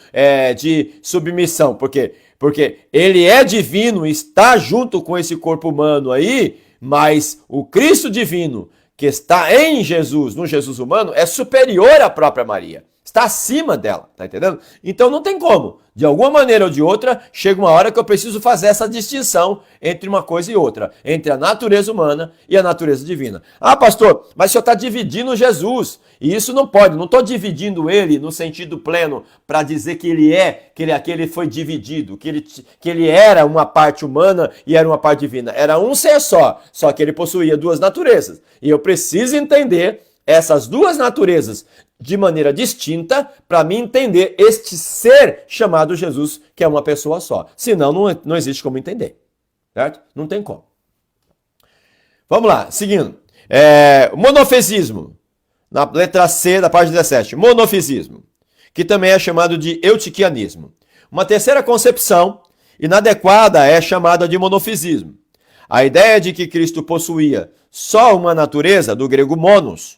de submissão. Porque ele é divino, está junto com esse corpo humano aí, mas o Cristo divino que está em Jesus, no Jesus humano, é superior à própria Maria. Está acima dela, tá entendendo? Então não tem como. De alguma maneira ou de outra, chega uma hora que eu preciso fazer essa distinção entre uma coisa e outra, entre a natureza humana e a natureza divina. Ah, pastor, mas o senhor está dividindo Jesus. E isso não pode, não estou dividindo ele no sentido pleno para dizer que ele foi dividido, que ele era uma parte humana e era uma parte divina. Era um ser só que ele possuía duas naturezas. E eu preciso entender essas duas naturezas de maneira distinta para mim entender este ser chamado Jesus, que é uma pessoa só. Senão não existe como entender, certo? Não tem como. Vamos lá, seguindo. Monofisismo. Na letra C da página 17. Monofisismo. que também é chamado de eutiquianismo. Uma terceira concepção inadequada é chamada de monofisismo. A ideia de que Cristo possuía só uma natureza, do grego monos,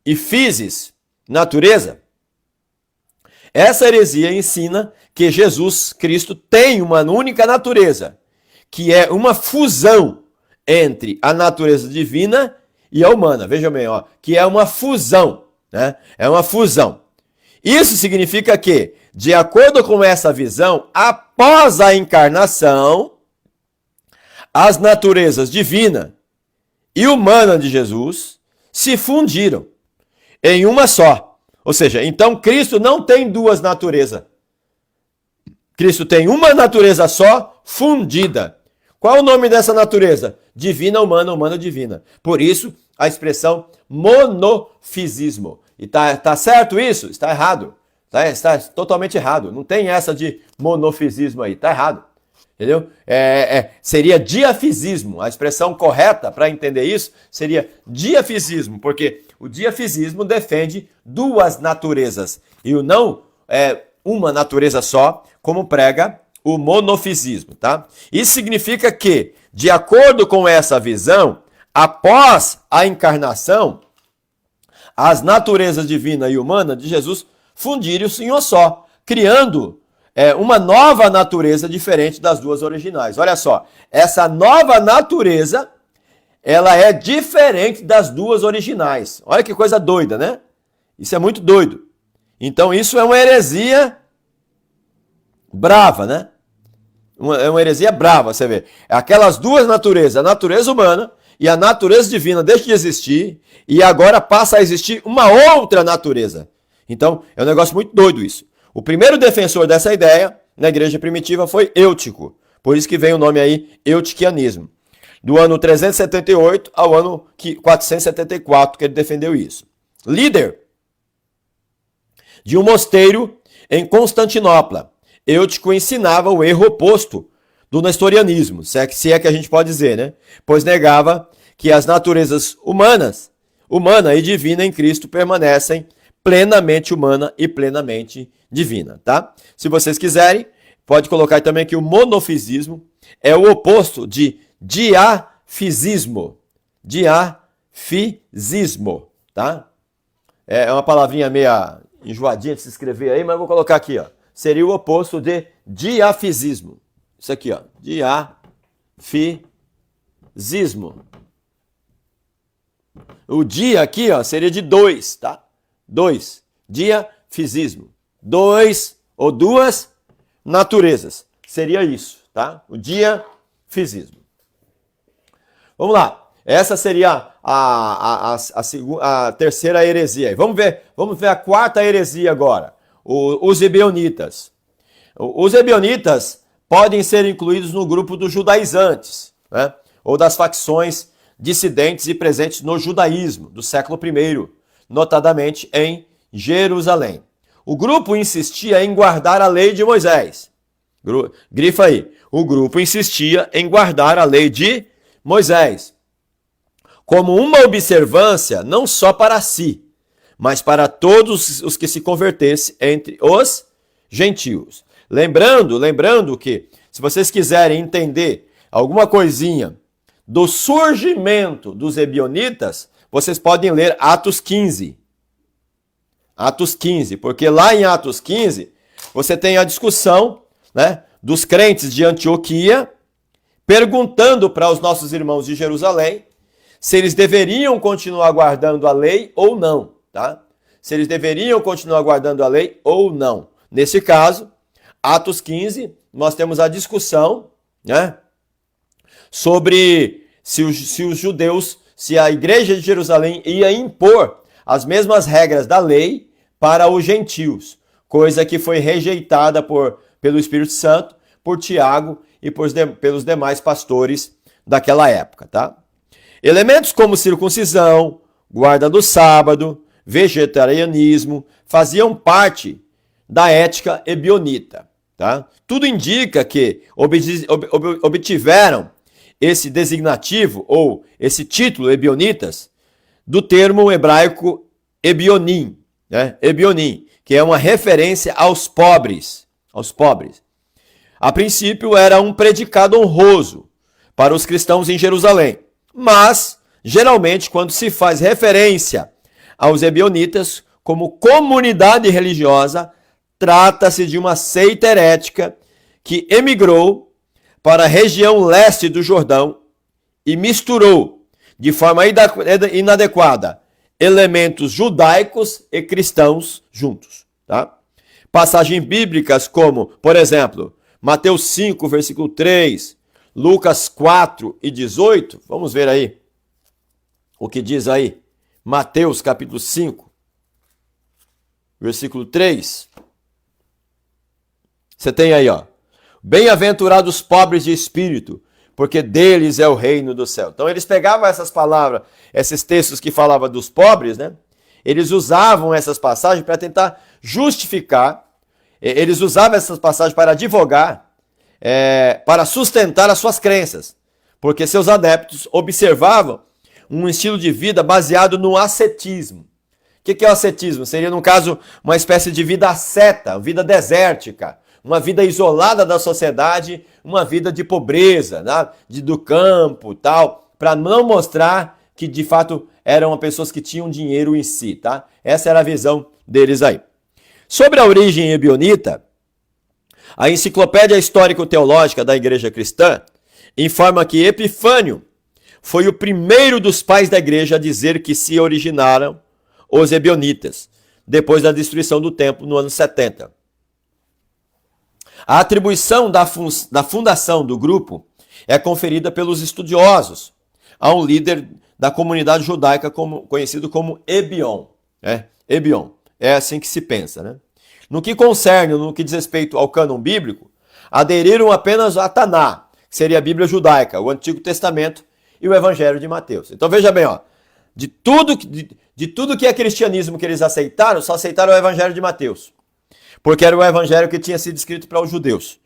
e physis, natureza. Essa heresia ensina que Jesus Cristo tem uma única natureza, que é uma fusão entre a natureza divina e a humana. Veja bem, ó, que é uma fusão, né? É uma fusão. Isso significa que, de acordo com essa visão, após a encarnação, as naturezas divina e humana de Jesus se fundiram em uma só. Ou seja, então Cristo não tem duas naturezas. Cristo tem uma natureza só, fundida. Qual é o nome dessa natureza? Divina, humana, humana, divina. Por isso, a expressão monofisismo. E tá certo isso? Está errado. Está totalmente errado. Não tem essa de monofisismo aí. Está errado. Entendeu? Seria diafisismo. A expressão correta para entender isso seria diafisismo, porque o diafisismo defende duas naturezas e o não uma natureza só, como prega o monofisismo, tá? Isso significa que, de acordo com essa visão, após a encarnação, as naturezas divina e humana de Jesus fundiram-se em um só, criando uma nova natureza diferente das duas originais. Olha só, essa nova natureza, ela é diferente das duas originais. Olha que coisa doida, né? Isso é muito doido. Então isso é uma heresia brava, né? É uma heresia brava, você vê. Aquelas duas naturezas, a natureza humana e a natureza divina deixam de existir e agora passa a existir uma outra natureza. Então é um negócio muito doido isso. O primeiro defensor dessa ideia na igreja primitiva foi Eutico. Por isso que vem o nome aí, eutiquianismo. Do ano 378 ao ano 474 que ele defendeu isso. Líder de um mosteiro em Constantinopla, Eutico ensinava o erro oposto do nestorianismo, se é que a gente pode dizer, né? Pois negava que as naturezas humana e divina em Cristo permanecem plenamente humana e plenamente divina, tá? Se vocês quiserem, pode colocar também que o monofisismo é o oposto de diafisismo. Diafisismo, tá? É uma palavrinha meio enjoadinha de se escrever aí, mas eu vou colocar aqui, ó. Seria o oposto de diafisismo. Isso aqui, ó. Diafisismo. O dia aqui, ó, seria de dois, tá? Dois. Diafisismo. Dois ou duas naturezas. Seria isso, tá? O diafisismo. Vamos lá. Essa seria a terceira heresia. Vamos ver a quarta heresia agora. Os ebionitas. Os ebionitas podem ser incluídos no grupo dos judaizantes, né? Ou das facções dissidentes e presentes no judaísmo do século I, notadamente em Jerusalém. O grupo insistia em guardar a lei de Moisés. Grifa aí. O grupo insistia em guardar a lei de Moisés como uma observância não só para si, mas para todos os que se convertessem entre os gentios. Lembrando que, se vocês quiserem entender alguma coisinha do surgimento dos ebionitas, vocês podem ler Atos 15. Atos 15, porque lá em Atos 15, você tem a discussão, né, dos crentes de Antioquia, perguntando para os nossos irmãos de Jerusalém se eles deveriam continuar guardando a lei ou não, tá? Se eles deveriam continuar guardando a lei ou não. Nesse caso, Atos 15, nós temos a discussão, né, sobre se os judeus, se a igreja de Jerusalém ia impor as mesmas regras da lei para os gentios, coisa que foi rejeitada pelo Espírito Santo, por Tiago e pelos demais pastores daquela época, tá? Elementos como circuncisão, guarda do sábado, vegetarianismo, faziam parte da ética ebionita, tá? Tudo indica que obtiveram esse designativo ou esse título ebionitas do termo hebraico ebionim, né? Ebionim, que é uma referência aos pobres. Aos pobres. A princípio era um predicado honroso para os cristãos em Jerusalém. Mas, geralmente, quando se faz referência aos ebionitas como comunidade religiosa, trata-se de uma seita herética que emigrou para a região leste do Jordão e misturou de forma inadequada elementos judaicos e cristãos juntos. Tá? Passagens bíblicas como, por exemplo, Mateus 5, versículo 3, Lucas 4 e 18. Vamos ver aí o que diz aí. Mateus capítulo 5, versículo 3. Você tem aí, ó. Bem-aventurados os pobres de espírito, porque deles é o reino do céu. Então eles pegavam essas palavras, esses textos que falavam dos pobres, né? Eles usavam essas passagens para tentar justificar, eles usavam essas passagens para advogar, para sustentar as suas crenças, porque seus adeptos observavam um estilo de vida baseado no ascetismo. O que é o ascetismo? Seria, no caso, uma espécie de vida asceta, vida desértica, uma vida isolada da sociedade, uma vida de pobreza, né? Do campo, tal, para não mostrar que de fato eram pessoas que tinham dinheiro em si, tá? Essa era a visão deles aí. Sobre a origem ebionita, a Enciclopédia Histórico-Teológica da Igreja Cristã informa que Epifânio foi o primeiro dos pais da igreja a dizer que se originaram os ebionitas, depois da destruição do templo no ano 70. A atribuição da fundação do grupo é conferida pelos estudiosos a um líder da comunidade judaica conhecido como Ebion. Ebion. É assim que se pensa, né? No que concerne, no que diz respeito ao cânon bíblico, aderiram apenas a Taná, que seria a Bíblia judaica, o Antigo Testamento e o Evangelho de Mateus. Então veja bem, ó, de tudo que é cristianismo que eles aceitaram, só aceitaram o Evangelho de Mateus, porque era o Evangelho que tinha sido escrito para os judeus.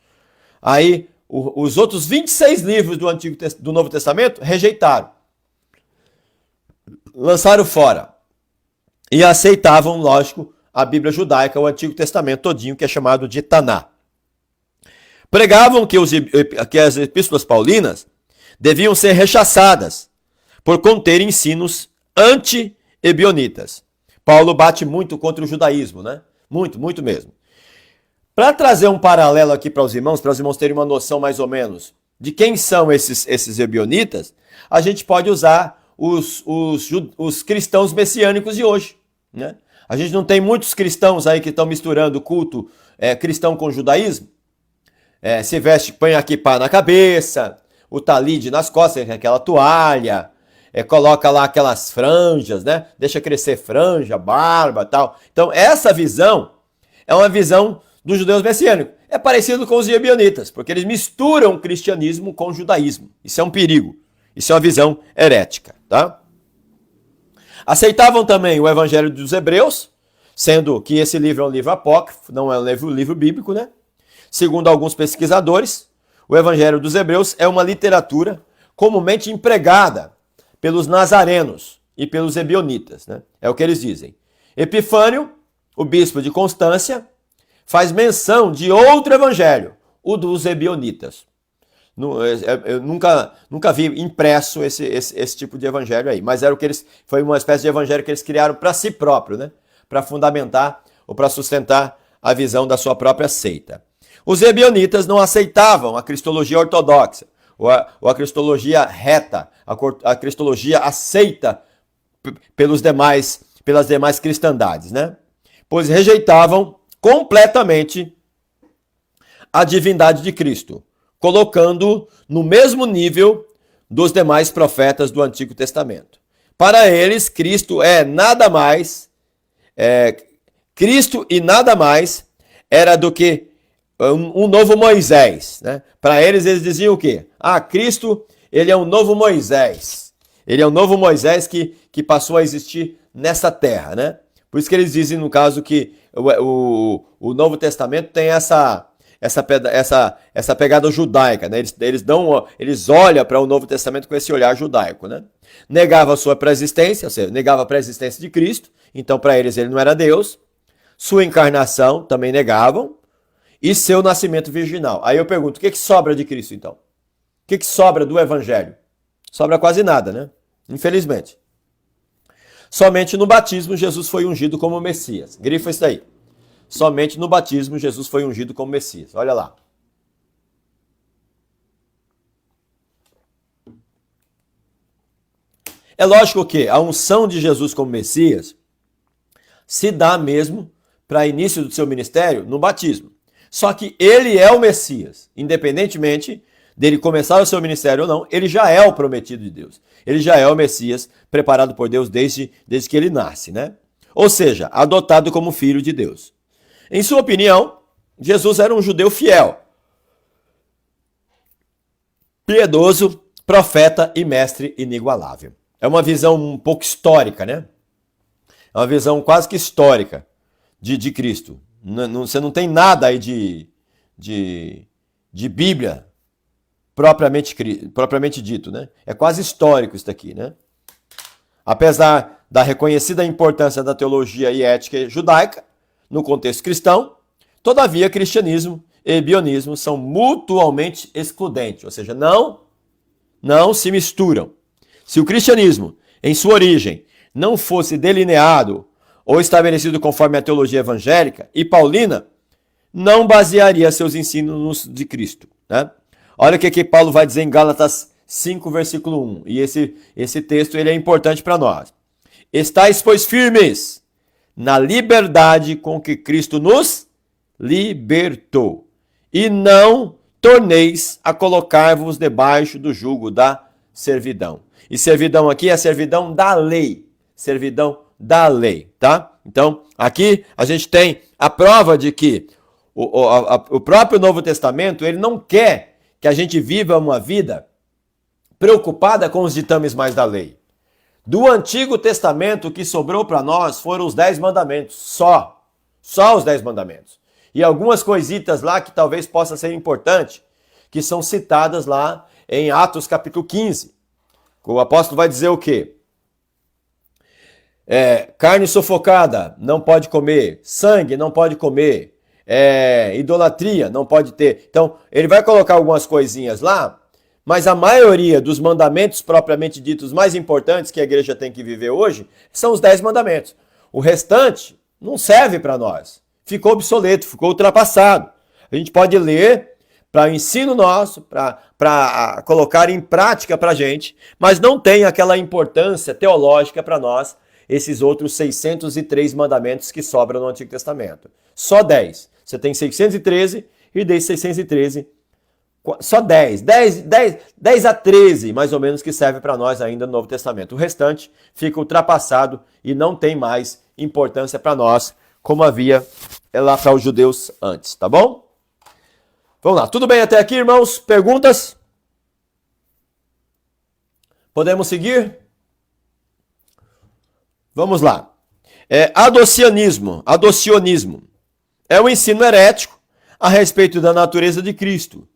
Aí os outros 26 livros do Novo Testamento rejeitaram, lançaram fora e aceitavam, lógico, a Bíblia judaica, o Antigo Testamento todinho, que é chamado de Taná. Pregavam que as epístolas paulinas deviam ser rechaçadas por conter ensinos anti-ebionitas. Paulo bate muito contra o judaísmo, né? Muito, muito mesmo. Para trazer um paralelo aqui para os irmãos terem uma noção mais ou menos de quem são esses ebionitas, a gente pode usar os cristãos messiânicos de hoje, né? A gente não tem muitos cristãos aí que estão misturando culto cristão com judaísmo? Se veste, põe a quipá na cabeça, o talide nas costas, aquela toalha, coloca lá aquelas franjas, né? Deixa crescer franja, barba e tal. Então, essa visão é uma visão dos judeus messiânicos. É parecido com os ebionitas, porque eles misturam o cristianismo com o judaísmo. Isso é um perigo. Isso é uma visão herética, tá? Aceitavam também o Evangelho dos Hebreus, sendo que esse livro é um livro apócrifo, não é um livro bíblico, né? Segundo alguns pesquisadores, o Evangelho dos Hebreus é uma literatura comumente empregada pelos nazarenos e pelos ebionitas, né? É o que eles dizem. Epifânio, o bispo de Constância, faz menção de outro evangelho, o dos ebionitas. Eu nunca vi impresso esse tipo de evangelho aí, mas foi uma espécie de evangelho que eles criaram para si próprio, né? Para fundamentar ou para sustentar a visão da sua própria seita. Os ebionitas não aceitavam a cristologia ortodoxa, ou a cristologia reta, a cristologia aceita pelas demais cristandades, né? Pois rejeitavam completamente a divindade de Cristo, colocando no mesmo nível dos demais profetas do Antigo Testamento. Para eles, Cristo e nada mais era do que um novo Moisés, né? Para eles diziam o quê? Cristo, ele é um novo Moisés. Ele é um novo Moisés que passou a existir nessa terra, né? Por isso que eles dizem, no caso, que o Novo Testamento tem essa pegada judaica, né? Eles olham para o Novo Testamento com esse olhar judaico, né? Negava a sua pré-existência, ou seja, negava a pré-existência de Cristo, então para eles ele não era Deus. sua encarnação, também negavam, e seu nascimento virginal. Aí eu pergunto, o que sobra de Cristo então? O que sobra do Evangelho? Sobra quase nada, né? Infelizmente. Somente no batismo Jesus foi ungido como Messias. Grifa isso daí. Somente no batismo Jesus foi ungido como Messias. Olha lá. É lógico que a unção de Jesus como Messias se dá mesmo para início do seu ministério no batismo. Só que ele é o Messias, independentemente dele começar o seu ministério ou não, ele já é o prometido de Deus. Ele já é o Messias preparado por Deus desde que ele nasce, né? Ou seja, adotado como filho de Deus. Em sua opinião, Jesus era um judeu fiel, piedoso, profeta e mestre inigualável. É uma visão um pouco histórica, né? É uma visão quase que histórica de Cristo. Você não tem nada aí de Bíblia propriamente dito, né? É quase histórico isso daqui, né? Apesar da reconhecida importância da teologia e ética judaica no contexto cristão, todavia cristianismo e bionismo são mutuamente excludentes, ou seja, não se misturam. Se o cristianismo, em sua origem, não fosse delineado ou estabelecido conforme a teologia evangélica e paulina, não basearia seus ensinos de Cristo, né? Olha o que Paulo vai dizer em Gálatas 5, versículo 1. E esse texto ele é importante para nós. Estais, pois, firmes na liberdade com que Cristo nos libertou. E não torneis a colocar-vos debaixo do jugo da servidão. E servidão aqui é a servidão da lei. Servidão da lei, tá? Então, aqui a gente tem a prova de que o próprio Novo Testamento, ele não quer que a gente viva uma vida preocupada com os ditames mais da lei. Do Antigo Testamento, o que sobrou para nós foram os 10 mandamentos, só os 10 mandamentos. E algumas coisitas lá que talvez possa ser importante, que são citadas lá em Atos capítulo 15. O apóstolo vai dizer o quê? Carne sufocada, não pode comer. Sangue, não pode comer. Idolatria, não pode ter. Então, ele vai colocar algumas coisinhas lá, mas a maioria dos mandamentos propriamente ditos mais importantes que a igreja tem que viver hoje são os 10 mandamentos. O restante não serve para nós. Ficou obsoleto, ficou ultrapassado. A gente pode ler para o ensino nosso, para colocar em prática para a gente, mas não tem aquela importância teológica para nós, esses outros 603 mandamentos que sobram no Antigo Testamento. Só 10. Você tem 613 e desses 613, só 10 a 13, mais ou menos, que serve para nós ainda no Novo Testamento. O restante fica ultrapassado e não tem mais importância para nós, como havia lá para os judeus antes, tá bom? Vamos lá, tudo bem até aqui, irmãos? Perguntas? Podemos seguir? Vamos lá. Adocionismo é um ensino herético a respeito da natureza de Cristo.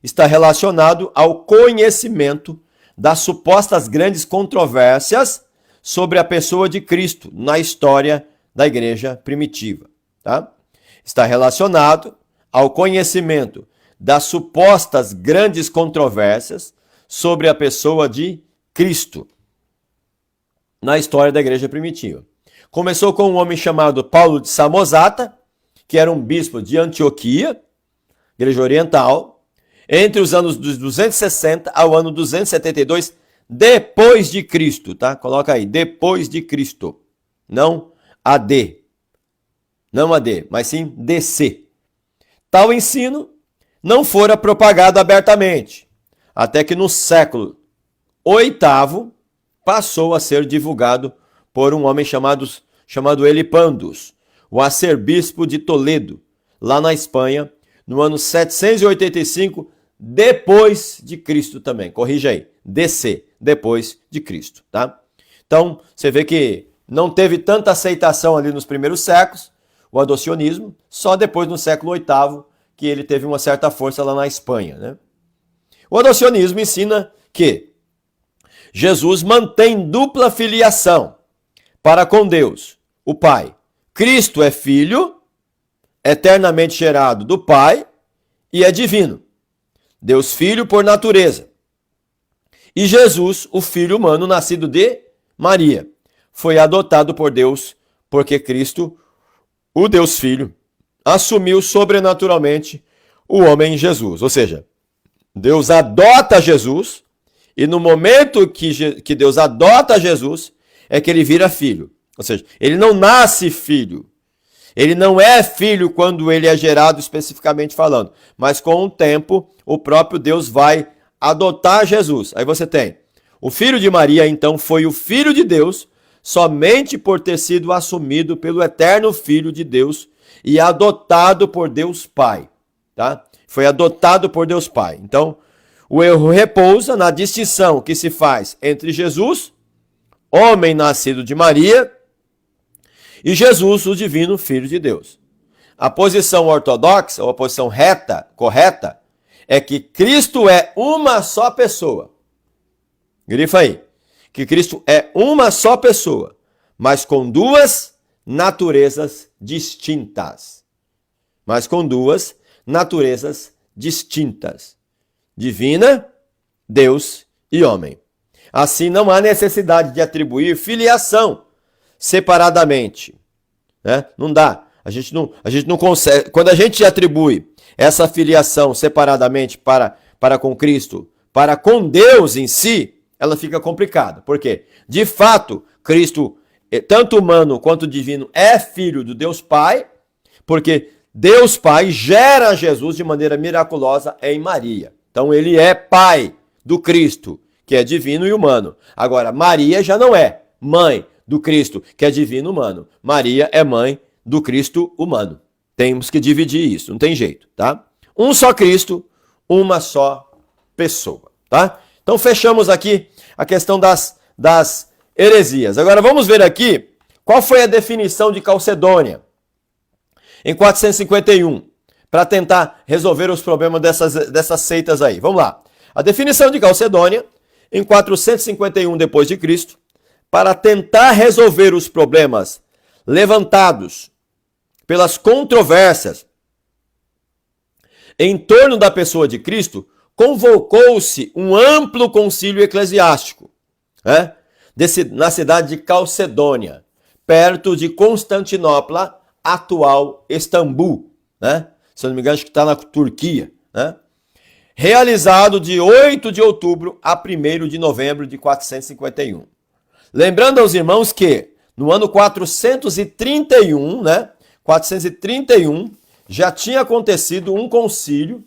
Está relacionado ao conhecimento das supostas grandes controvérsias sobre a pessoa de Cristo na história da igreja primitiva. Tá? Está relacionado ao conhecimento das supostas grandes controvérsias sobre a pessoa de Cristo na história da igreja primitiva. Começou com um homem chamado Paulo de Samosata, que era um bispo de Antioquia, igreja oriental, entre os anos 260 ao ano 272 depois de Cristo, tá? Coloca aí, depois de Cristo. Não AD. Não AD, mas sim DC. Tal ensino não fora propagado abertamente, até que no século VIII passou a ser divulgado por um homem chamado Elipandos, o arcebispo de Toledo, lá na Espanha, no ano 785 depois de Cristo também. Corrija aí, DC, depois de Cristo, tá? Então, você vê que não teve tanta aceitação ali nos primeiros séculos, o adocionismo, só depois no século VIII que ele teve uma certa força lá na Espanha, né? O adocionismo ensina que Jesus mantém dupla filiação para com Deus, o Pai, Cristo é filho, eternamente gerado do Pai e é divino. Deus Filho por natureza. E Jesus, o Filho humano, nascido de Maria, foi adotado por Deus, porque Cristo, o Deus Filho, assumiu sobrenaturalmente o homem Jesus. Ou seja, Deus adota Jesus, e no momento que Deus adota Jesus, é que ele vira filho. Ou seja, ele não nasce filho. Ele não é filho quando ele é gerado especificamente falando. Mas com o tempo, o próprio Deus vai adotar Jesus. Aí você tem, o filho de Maria, então, foi o filho de Deus, somente por ter sido assumido pelo eterno Filho de Deus e adotado por Deus Pai. Tá? Foi adotado por Deus Pai. Então, o erro repousa na distinção que se faz entre Jesus, homem nascido de Maria, e Jesus, o divino Filho de Deus. A posição ortodoxa, ou a posição reta, correta, é que Cristo é uma só pessoa. Grifa aí. Que Cristo é uma só pessoa, mas com duas naturezas distintas. Mas com duas naturezas distintas. Divina, Deus e homem. Assim, não há necessidade de atribuir filiação separadamente. Né? Não dá. A gente não consegue. Quando a gente atribui essa filiação separadamente para com Cristo, para com Deus em si, ela fica complicada. Por quê? De fato, Cristo, tanto humano quanto divino, é filho do Deus Pai, porque Deus Pai gera Jesus de maneira miraculosa em Maria. Então ele é pai do Cristo, que é divino e humano. Agora, Maria já não é mãe do Cristo, que é divino e humano. Maria é mãe do Cristo humano. Temos que dividir isso, não tem jeito, tá? Um só Cristo, uma só pessoa, tá? Então fechamos aqui a questão das heresias. Agora vamos ver aqui qual foi a definição de Calcedônia em 451, para tentar resolver os problemas dessas seitas aí. Vamos lá. A definição de Calcedônia em 451 depois de Cristo, para tentar resolver os problemas levantados pelas controvérsias em torno da pessoa de Cristo, convocou-se um amplo concílio eclesiástico, né, na cidade de Calcedônia, perto de Constantinopla, atual Istambul, né? Se eu não me engano, acho que está na Turquia, né? Realizado de 8 de outubro a 1º de novembro de 451. Lembrando aos irmãos que no ano 431, né? 431, já tinha acontecido um concílio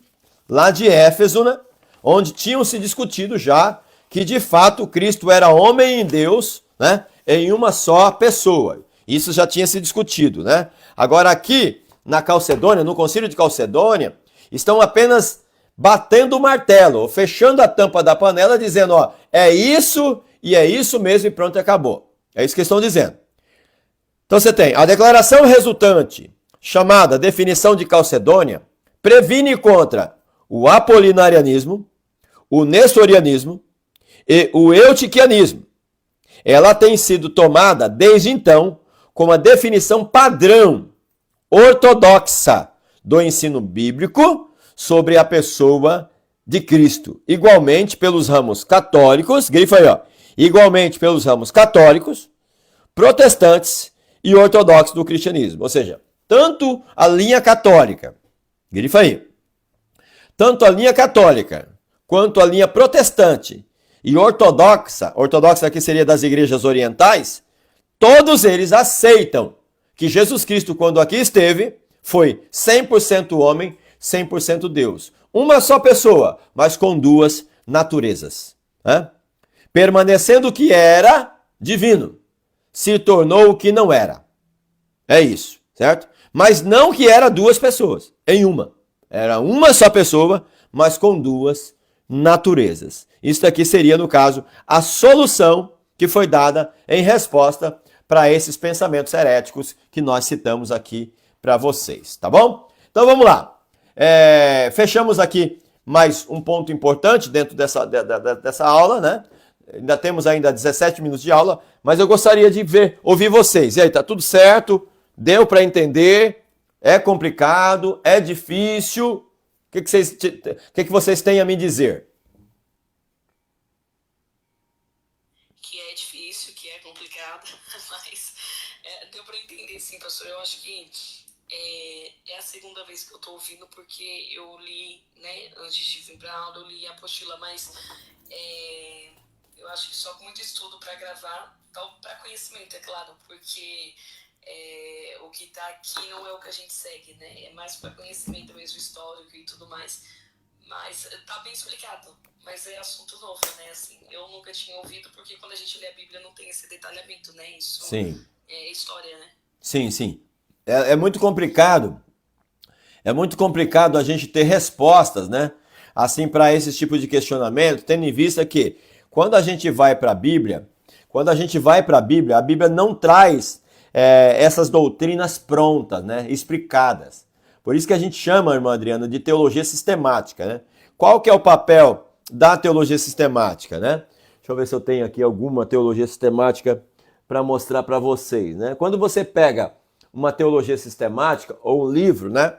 lá de Éfeso, né? Onde tinham se discutido já que de fato Cristo era homem e Deus, né? Em uma só pessoa. Isso já tinha se discutido, né? Agora aqui na Calcedônia, no concílio de Calcedônia, estão apenas batendo o martelo, ou fechando a tampa da panela, dizendo, ó, é isso e é isso mesmo e pronto, acabou. É isso que estão dizendo. Então você tem a declaração resultante, chamada definição de Calcedônia, previne contra o apolinarianismo, o nestorianismo e o eutiquianismo. Ela tem sido tomada desde então como a definição padrão ortodoxa do ensino bíblico sobre a pessoa de Cristo. Igualmente pelos ramos católicos, grifa aí, ó, igualmente pelos ramos católicos, protestantes e ortodoxos do cristianismo. Ou seja, tanto a linha católica, grifa aí, tanto a linha católica quanto a linha protestante e ortodoxa aqui seria das igrejas orientais, todos eles aceitam que Jesus Cristo, quando aqui esteve, foi 100% homem, 100% Deus. Uma só pessoa, mas com duas naturezas. Né? Permanecendo o que era divino, se tornou o que não era. É isso, certo? Mas não que era duas pessoas, em uma. Era uma só pessoa, mas com duas naturezas. Isso aqui seria, no caso, a solução que foi dada em resposta para esses pensamentos heréticos que nós citamos aqui para vocês, tá bom? Então vamos lá. Fechamos aqui mais um ponto importante dentro dessa aula, né? Ainda temos 17 minutos de aula, mas eu gostaria de ouvir vocês. E aí, tá tudo certo? Deu para entender? É complicado? É difícil? O que vocês têm a me dizer? Que é difícil, que é complicado, mas deu para entender sim, pastor. Eu acho que é a segunda vez que eu tô ouvindo, porque eu li, né, antes de vir pra aula, eu li a apostila, mas eu acho que só com muito estudo para gravar, para conhecimento, é claro, porque o que tá aqui não é o que a gente segue, né? É mais para conhecimento mesmo, histórico e tudo mais. Mas tá bem explicado. Mas é assunto novo, né? Assim, eu nunca tinha ouvido, porque quando a gente lê a Bíblia não tem esse detalhamento, né? Isso Sim. É história, né? Sim, sim. É muito complicado. É muito complicado a gente ter respostas, né? Assim, para esse tipo de questionamento, tendo em vista que quando a gente vai para a Bíblia, a Bíblia não traz essas doutrinas prontas, né? Explicadas. Por isso que a gente chama, irmã Adriana, de teologia sistemática, né? Qual que é o papel da teologia sistemática, né? Deixa eu ver se eu tenho aqui alguma teologia sistemática para mostrar para vocês, né? Quando você pega uma teologia sistemática ou um livro, né,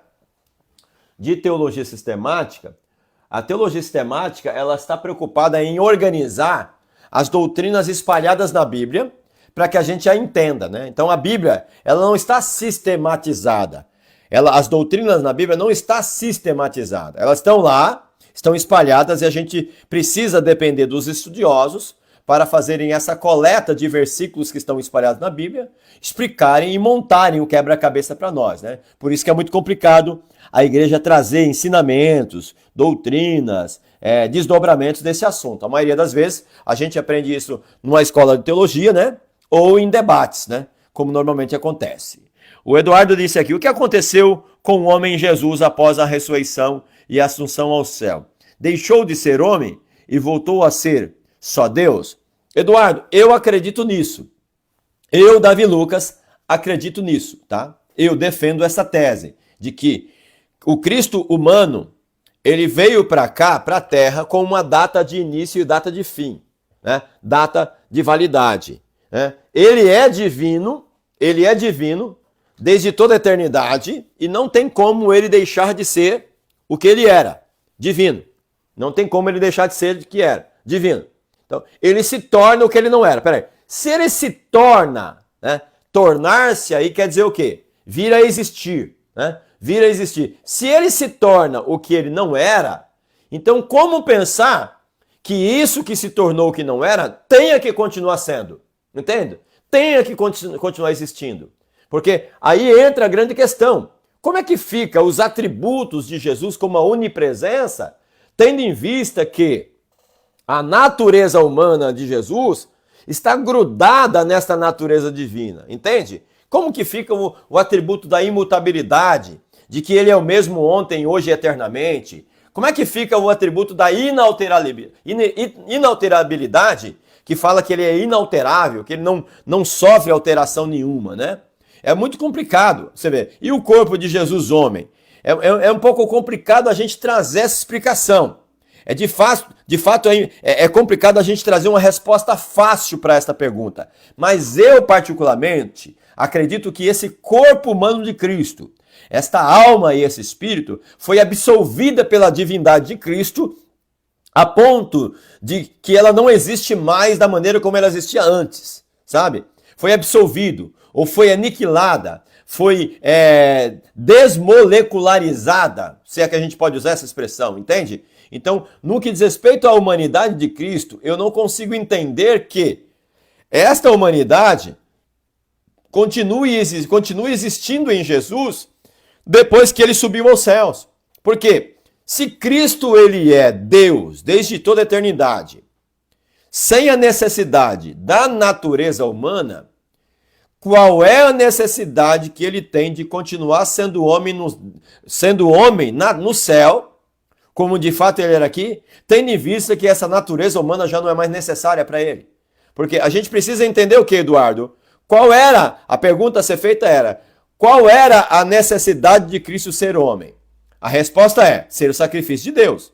de teologia sistemática, a teologia sistemática, ela está preocupada em organizar as doutrinas espalhadas na Bíblia para que a gente a entenda, né? Então a Bíblia, ela não está sistematizada. As doutrinas na Bíblia não estão sistematizadas. Elas estão lá, estão espalhadas e a gente precisa depender dos estudiosos para fazerem essa coleta de versículos que estão espalhados na Bíblia, explicarem e montarem o quebra-cabeça para nós, né? Por isso que é muito complicado a igreja trazer ensinamentos, doutrinas, desdobramentos desse assunto. A maioria das vezes a gente aprende isso numa escola de teologia, né? Ou em debates, né? Como normalmente acontece. O Eduardo disse aqui, o que aconteceu com o homem Jesus após a ressurreição e a assunção ao céu? Deixou de ser homem e voltou a ser só Deus? Eduardo, eu acredito nisso. Eu, Davi Lucas, acredito nisso, tá? Eu defendo essa tese de que o Cristo humano, ele veio para cá, para a Terra, com uma data de início e data de fim, né? Data de validade, né? Ele é divino desde toda a eternidade e não tem como ele deixar de ser o que ele era, divino. Não tem como ele deixar de ser o que era, divino. Então, ele se torna o que ele não era. Peraí, se ele se torna, né? Tornar-se aí quer dizer o quê? Vir a existir, né? Vir a existir. Se ele se torna o que ele não era, então como pensar que isso que se tornou o que não era tenha que continuar sendo? Entende? Tenha que continuar existindo. Porque aí entra a grande questão. Como é que fica os atributos de Jesus como a onipresença, tendo em vista que a natureza humana de Jesus está grudada nesta natureza divina, entende? Como que fica o atributo da imutabilidade, de que ele é o mesmo ontem, hoje e eternamente? Como é que fica o atributo da inalterabilidade, que fala que ele é inalterável, que ele não sofre alteração nenhuma, né? É muito complicado, você vê. E o corpo de Jesus homem? É um pouco complicado a gente trazer essa explicação. De fato é complicado a gente trazer uma resposta fácil para esta pergunta. Mas eu, particularmente, acredito que esse corpo humano de Cristo, esta alma e esse espírito, foi absolvida pela divindade de Cristo a ponto de que ela não existe mais da maneira como ela existia antes, sabe? Foi absolvido, ou foi aniquilada, foi desmolecularizada, se é que a gente pode usar essa expressão, entende? Então, no que diz respeito à humanidade de Cristo, eu não consigo entender que esta humanidade continue existindo em Jesus depois que ele subiu aos céus. Por quê? Se Cristo ele é Deus desde toda a eternidade, sem a necessidade da natureza humana, qual é a necessidade que ele tem de continuar sendo homem no céu, como de fato ele era aqui, tendo em vista que essa natureza humana já não é mais necessária para ele? Porque a gente precisa entender o que, Eduardo? A pergunta a ser feita era, qual era a necessidade de Cristo ser homem? A resposta é, ser o sacrifício de Deus.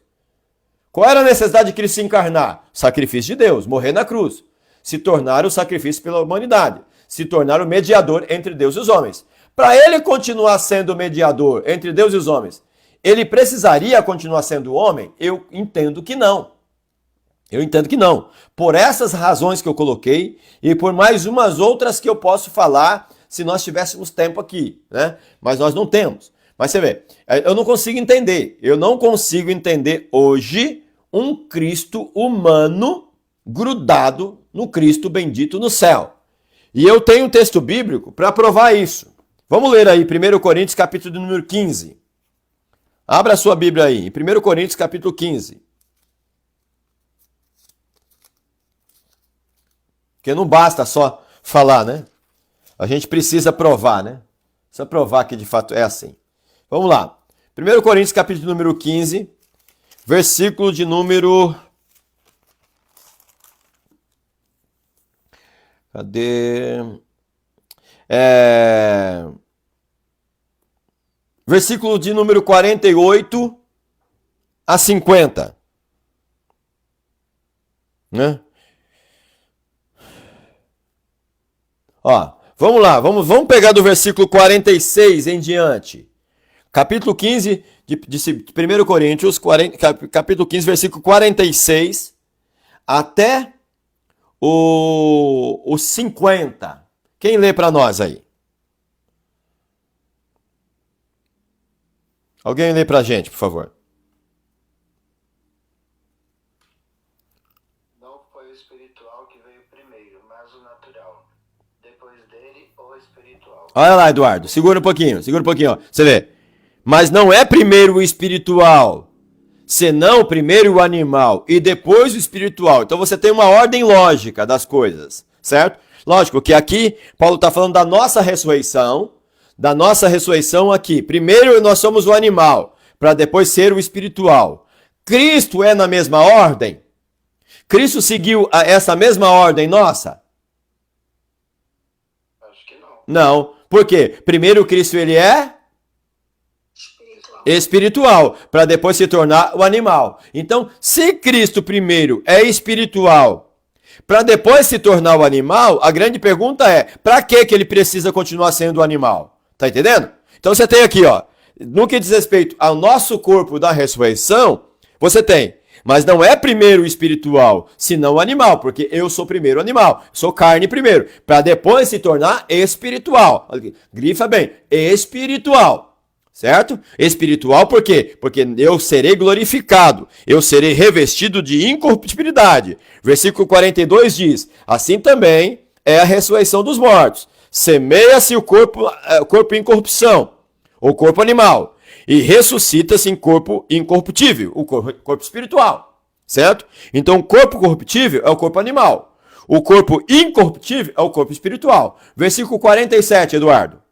Qual era a necessidade de Cristo se encarnar? Sacrifício de Deus, morrer na cruz. Se tornar o sacrifício pela humanidade. Se tornar o mediador entre Deus e os homens. Para ele continuar sendo mediador entre Deus e os homens, ele precisaria continuar sendo homem? Eu entendo que não. Eu entendo que não. Por essas razões que eu coloquei e por mais umas outras que eu posso falar se nós tivéssemos tempo aqui, né? Mas nós não temos. Mas você vê, eu não consigo entender. Eu não consigo entender hoje um Cristo humano grudado no Cristo bendito no céu. E eu tenho um texto bíblico para provar isso. Vamos ler aí 1 Coríntios capítulo número 15. Abra a sua Bíblia aí, em 1 Coríntios capítulo 15. Porque não basta só falar, né? A gente precisa provar, né? Precisa provar que de fato é assim. Vamos lá. 1 Coríntios capítulo número 15, versículo de número... Cadê? Versículo de número 48 a 50. Né? Ó, vamos lá, vamos pegar do versículo 46 em diante. Capítulo 15 de 1 Coríntios, capítulo 15, versículo 46 até o 50. Quem lê para nós aí? Alguém lê para a gente, por favor. Não foi o espiritual que veio primeiro, mas o natural. Depois dele, o espiritual. Olha lá, Eduardo. Segura um pouquinho. Ó. Você vê. Mas não é primeiro o espiritual, senão primeiro o animal e depois o espiritual. Então você tem uma ordem lógica das coisas, certo? Lógico que aqui Paulo está falando da nossa ressurreição aqui. Primeiro nós somos o animal, para depois ser o espiritual. Cristo é na mesma ordem? Cristo seguiu essa mesma ordem nossa? Acho que não. Não. Por quê? Primeiro Cristo ele é espiritual, para depois se tornar o animal. Então, se Cristo primeiro é espiritual, para depois se tornar o animal, a grande pergunta é, para que ele precisa continuar sendo o animal? Tá entendendo? Então você tem aqui, ó, no que diz respeito ao nosso corpo da ressurreição, você tem, mas não é primeiro o espiritual, senão o animal, porque eu sou primeiro animal, sou carne primeiro, para depois se tornar espiritual. Grifa bem, espiritual. Certo? Espiritual por quê? Porque eu serei glorificado, eu serei revestido de incorruptibilidade. Versículo 42 diz, assim também é a ressurreição dos mortos. Semeia-se o corpo em corrupção, o corpo animal, e ressuscita-se em corpo incorruptível, o corpo espiritual. Certo? Então o corpo corruptível é o corpo animal, o corpo incorruptível é o corpo espiritual. Versículo 47, Eduardo.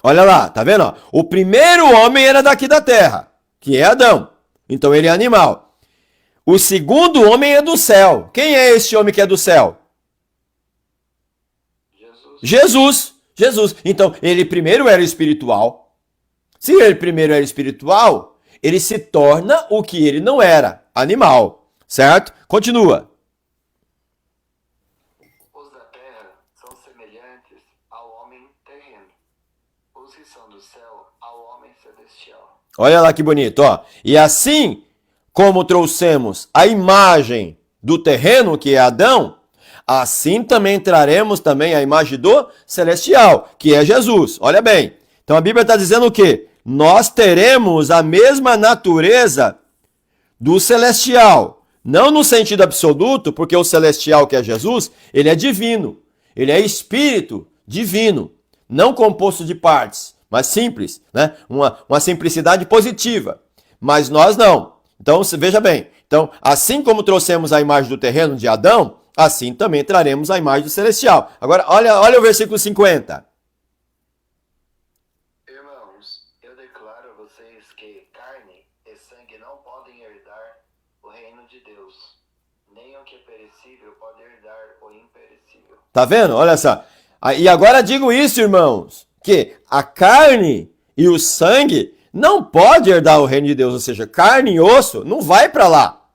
Olha lá, tá vendo? Ó? O primeiro homem era daqui da terra, que é Adão. Então ele é animal. O segundo homem é do céu. Quem é esse homem que é do céu? Jesus. Então ele primeiro era espiritual. Se ele primeiro era espiritual, ele se torna o que ele não era, animal. Certo? Continua. Olha lá que bonito, ó. E assim como trouxemos a imagem do terreno, que é Adão, assim também traremos também a imagem do celestial, que é Jesus. Olha bem. Então a Bíblia está dizendo o quê? Nós teremos a mesma natureza do celestial. Não no sentido absoluto, porque o celestial, que é Jesus, ele é divino. Ele é espírito divino, não composto de partes, mas simples, né? Uma simplicidade positiva. Mas nós não. Então, veja bem. Então, assim como trouxemos a imagem do terreno de Adão, assim também traremos a imagem do celestial. Agora, olha o versículo 50. Irmãos, eu declaro a vocês que carne e sangue não podem herdar o reino de Deus. Nem o que é perecível pode herdar o imperecível. Tá vendo? Olha só. E agora digo isso, irmãos, que a carne e o sangue não pode herdar o reino de Deus, ou seja, carne e osso não vai para lá.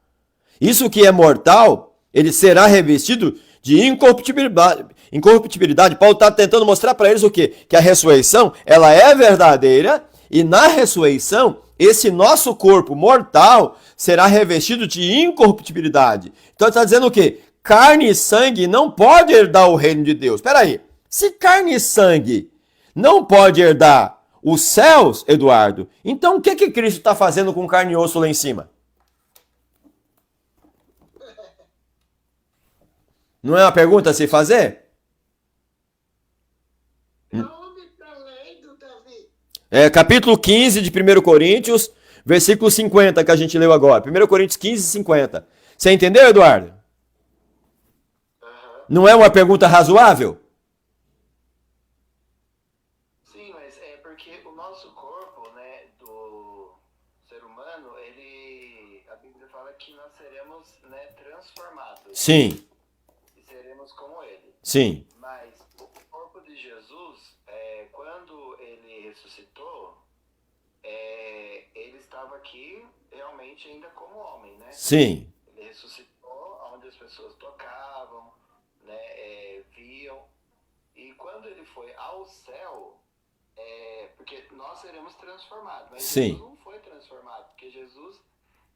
Isso que é mortal, Ele será revestido de incorruptibilidade. Incorruptibilidade. Paulo está tentando mostrar para eles o quê? Que a ressurreição, ela é verdadeira, e na ressurreição, esse nosso corpo mortal será revestido de incorruptibilidade. Então ele está dizendo o quê? Carne e sangue não pode herdar o reino de Deus. Espera aí. Se carne e sangue não pode herdar os céus, Eduardo, então o que Cristo está fazendo com carne e osso lá em cima? Não é uma pergunta a se fazer? Aonde está lendo, Davi? É capítulo 15 de 1 Coríntios, versículo 50 que a gente leu agora. 1 Coríntios 15, 50. Você entendeu, Eduardo? Não é uma pergunta razoável? Sim, mas é porque o nosso corpo, né, do ser humano, a Bíblia fala que nós seremos, né, transformados. Sim, E seremos como ele. sim, Mas o corpo de Jesus, quando ele ressuscitou, ele estava aqui realmente ainda como homem, né? sim, Ele ressuscitou onde as pessoas tocavam, né, viam. E quando ele foi ao céu, porque nós seremos transformados, mas Sim. Jesus não foi transformado, porque Jesus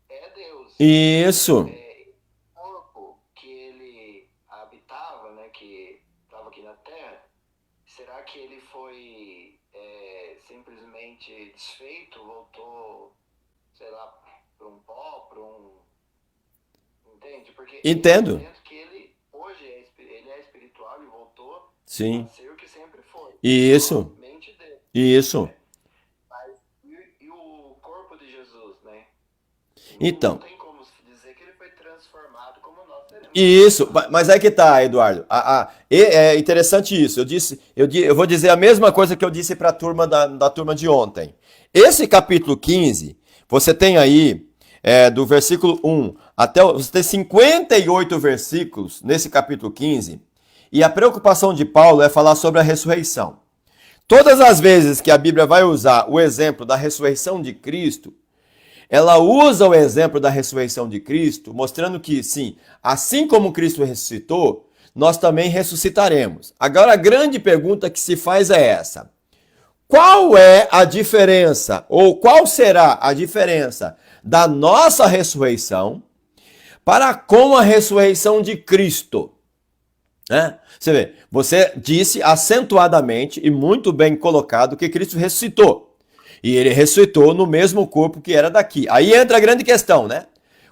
é Deus. isso, O corpo que ele habitava, né, que estava aqui na Terra, será que ele foi simplesmente desfeito, voltou, sei lá, para um pó, para um... Entende? Porque Entendo. eu penso que ele hoje ele é espiritual e voltou sim, a ser o que sempre foi. Isso. Mente dele. isso. Mas e o corpo de Jesus, né? Então. Não tem como dizer que ele foi transformado como nós seremos. Isso, mas aí que tá, Eduardo. É interessante isso. Eu vou dizer a mesma coisa que eu disse para a turma da turma de ontem. Esse capítulo 15, você tem aí do versículo 1 até você tem 58 versículos nesse capítulo 15, e a preocupação de Paulo é falar sobre a ressurreição. Todas as vezes que a Bíblia vai usar o exemplo da ressurreição de Cristo, ela usa o exemplo da ressurreição de Cristo, mostrando que, sim, assim como Cristo ressuscitou, nós também ressuscitaremos. Agora, a grande pergunta que se faz é essa: qual é a diferença, ou qual será a diferença da nossa ressurreição para com a ressurreição de Cristo? Você vê, você disse acentuadamente e muito bem colocado que Cristo ressuscitou. E ele ressuscitou no mesmo corpo que era daqui. Aí entra a grande questão, né?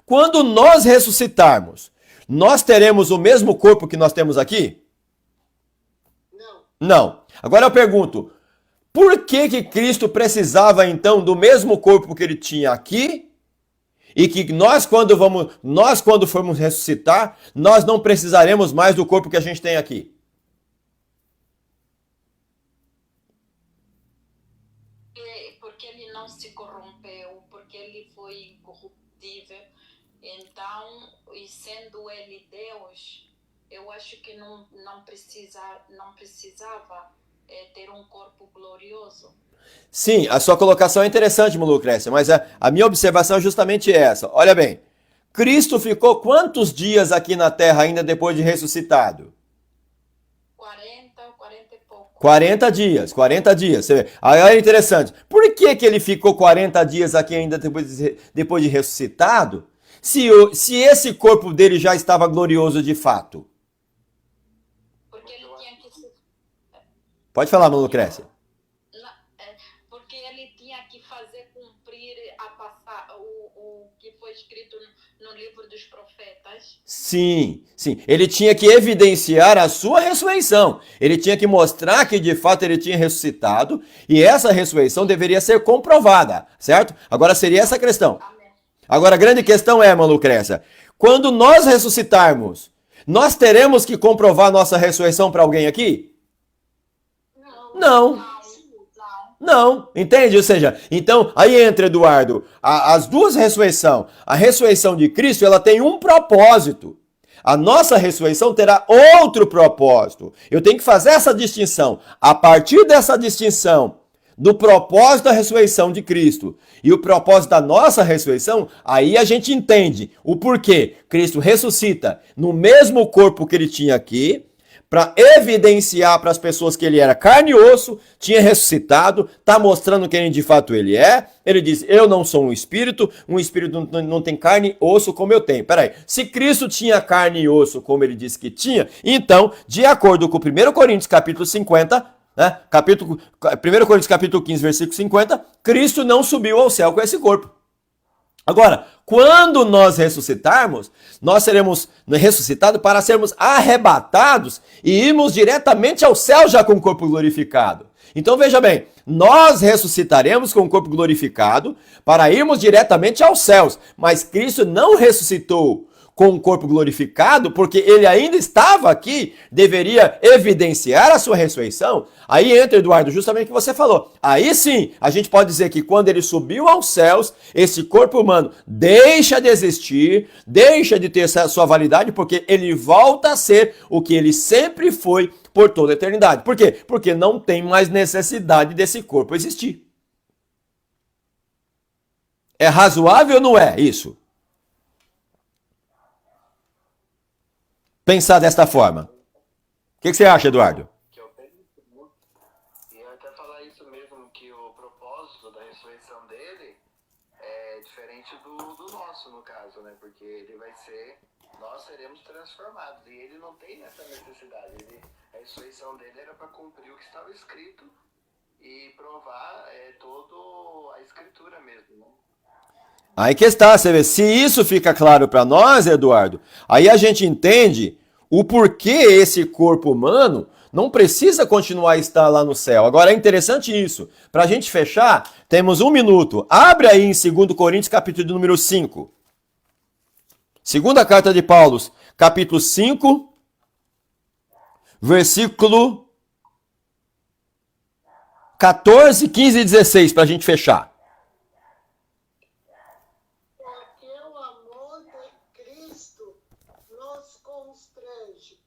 Quando nós ressuscitarmos, nós teremos o mesmo corpo que nós temos aqui? Não. Não. Agora eu pergunto, por que Cristo precisava então do mesmo corpo que ele tinha aqui? E que nós quando formos ressuscitar, nós não precisaremos mais do corpo que a gente tem aqui? Porque ele não se corrompeu, porque ele foi incorruptível. Então, e sendo ele Deus, eu acho que não precisava ter um corpo glorioso. Sim, a sua colocação é interessante, Lucrécia, mas a minha observação é justamente essa. Olha bem, Cristo ficou quantos dias aqui na Terra ainda depois de ressuscitado? 40 e pouco. 40 dias. Você vê. Aí é interessante. Por que ele ficou 40 dias aqui ainda depois de ressuscitado, se esse corpo dele já estava glorioso de fato? Porque ele tinha que se... Pode falar, Lucrécia. Porque ele tinha que fazer cumprir o que foi escrito no livro dos profetas. Sim. Ele tinha que evidenciar a sua ressurreição. Ele tinha que mostrar que de fato ele tinha ressuscitado e essa ressurreição deveria ser comprovada, certo? Agora seria essa a questão. Amém. Agora a grande questão é, Lucrécia, quando nós ressuscitarmos, nós teremos que comprovar nossa ressurreição para alguém aqui? Não, entende? Ou seja, então, aí entra, Eduardo, as duas ressurreições. A ressurreição de Cristo, ela tem um propósito. A nossa ressurreição terá outro propósito. Eu tenho que fazer essa distinção. A partir dessa distinção do propósito da ressurreição de Cristo e o propósito da nossa ressurreição, aí a gente entende o porquê Cristo ressuscita no mesmo corpo que ele tinha aqui, para evidenciar para as pessoas que ele era carne e osso, tinha ressuscitado, está mostrando quem de fato ele é. Ele diz, eu não sou um espírito não tem carne e osso como eu tenho. Peraí, se Cristo tinha carne e osso como ele disse que tinha, então, de acordo com 1 Coríntios capítulo 50, né, 1 Coríntios capítulo 15, versículo 50, Cristo não subiu ao céu com esse corpo. Agora, quando nós ressuscitarmos, nós seremos ressuscitados para sermos arrebatados e irmos diretamente ao céu já com o corpo glorificado. Então veja bem, nós ressuscitaremos com o corpo glorificado para irmos diretamente aos céus, mas Cristo não ressuscitou com o corpo glorificado, porque ele ainda estava aqui, deveria evidenciar a sua ressurreição. Aí entra, Eduardo, justamente o que você falou. Aí sim, a gente pode dizer que quando ele subiu aos céus, esse corpo humano deixa de existir, deixa de ter essa sua validade, porque ele volta a ser o que ele sempre foi por toda a eternidade. Por quê? Porque não tem mais necessidade desse corpo existir. É razoável ou não é isso? Pensar desta forma. O que você acha, Eduardo? Que eu penso, e eu até falar isso mesmo, que o propósito da ressurreição dele é diferente do nosso, no caso, né? Porque ele vai ser, nós seremos transformados, e ele não tem essa necessidade. A ressurreição dele era para cumprir o que estava escrito e provar toda a escritura mesmo, né? Aí que está, você vê, se isso fica claro para nós, Eduardo, aí a gente entende o porquê esse corpo humano não precisa continuar a estar lá no céu. Agora é interessante isso. Para a gente fechar, temos 1 minuto. Abre aí em 2 Coríntios, capítulo de número 5. Segunda carta de Paulo, capítulo 5, versículo 14, 15 e 16, para a gente fechar. Porque o amor de Cristo nos constrange,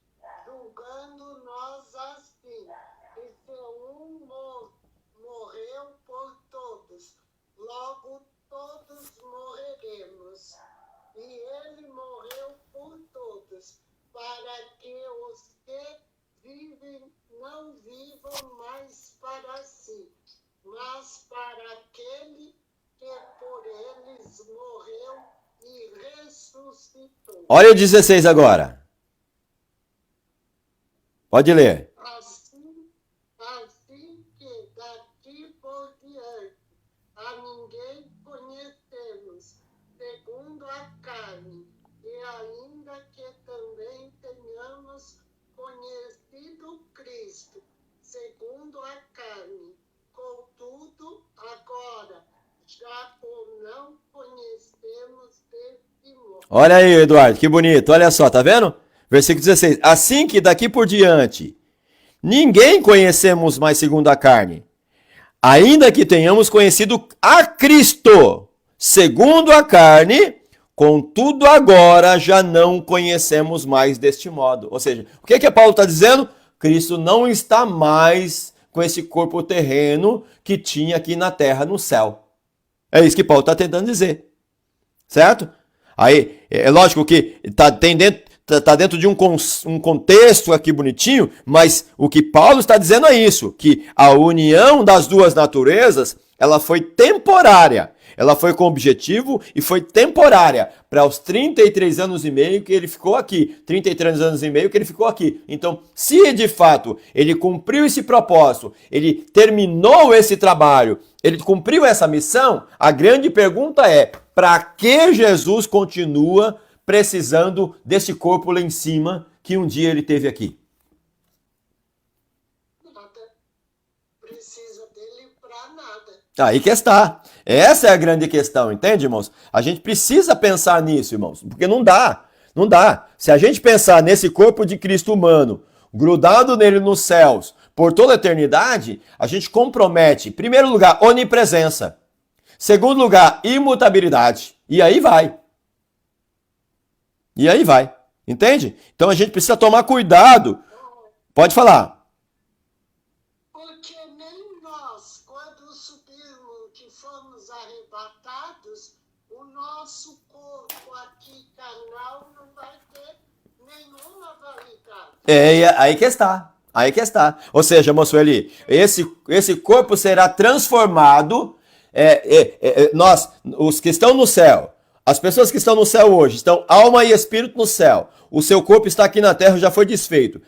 julgando nós assim, que se um morreu por todos, logo todos morreremos. E ele morreu por todos, para que os que vivem não vivam mais para si, mas para aquele que por eles morreu e ressuscitou. Olha o 16 agora. Pode ler. Assim que daqui por diante a ninguém conhecemos, segundo a carne, e ainda que também tenhamos conhecido Cristo, segundo a carne, contudo, agora, já o não conhecemos desse modo. Olha aí, Eduardo, que bonito. Olha só, tá vendo? Versículo 16. Assim que daqui por diante ninguém conhecemos mais segundo a carne, ainda que tenhamos conhecido a Cristo segundo a carne, contudo agora já não conhecemos mais deste modo. Ou seja, o que Paulo está dizendo? Cristo não está mais com esse corpo terreno que tinha aqui na terra, no céu. É isso que Paulo está tentando dizer. Certo? Aí, é lógico que está dentro de um contexto aqui bonitinho, mas o que Paulo está dizendo é isso, que a união das duas naturezas, ela foi temporária. Ela foi com objetivo e foi temporária para os 33 anos e meio que ele ficou aqui. 33 anos e meio que ele ficou aqui. Então, se de fato ele cumpriu esse propósito, ele terminou esse trabalho, ele cumpriu essa missão, a grande pergunta é, para que Jesus continua precisando desse corpo lá em cima que um dia ele teve aqui? Nada precisa dele para nada. Aí que está. Essa é a grande questão, entende, irmãos? A gente precisa pensar nisso, irmãos, porque não dá. Não dá. Se a gente pensar nesse corpo de Cristo humano, grudado nele nos céus, por toda a eternidade, a gente compromete, em primeiro lugar, onipresença. Segundo lugar, imutabilidade. E aí vai. E aí vai. Entende? Então a gente precisa tomar cuidado. Pode falar. Porque nem nós, quando subirmos, que fomos arrebatados, o nosso corpo aqui carnal não vai ter nenhuma validade. Aí que está. Aí que está. Ou seja, moço Eli, esse corpo será transformado. Nós, os que estão no céu, as pessoas que estão no céu hoje, estão alma e espírito no céu. O seu corpo está aqui na terra, já foi desfeito.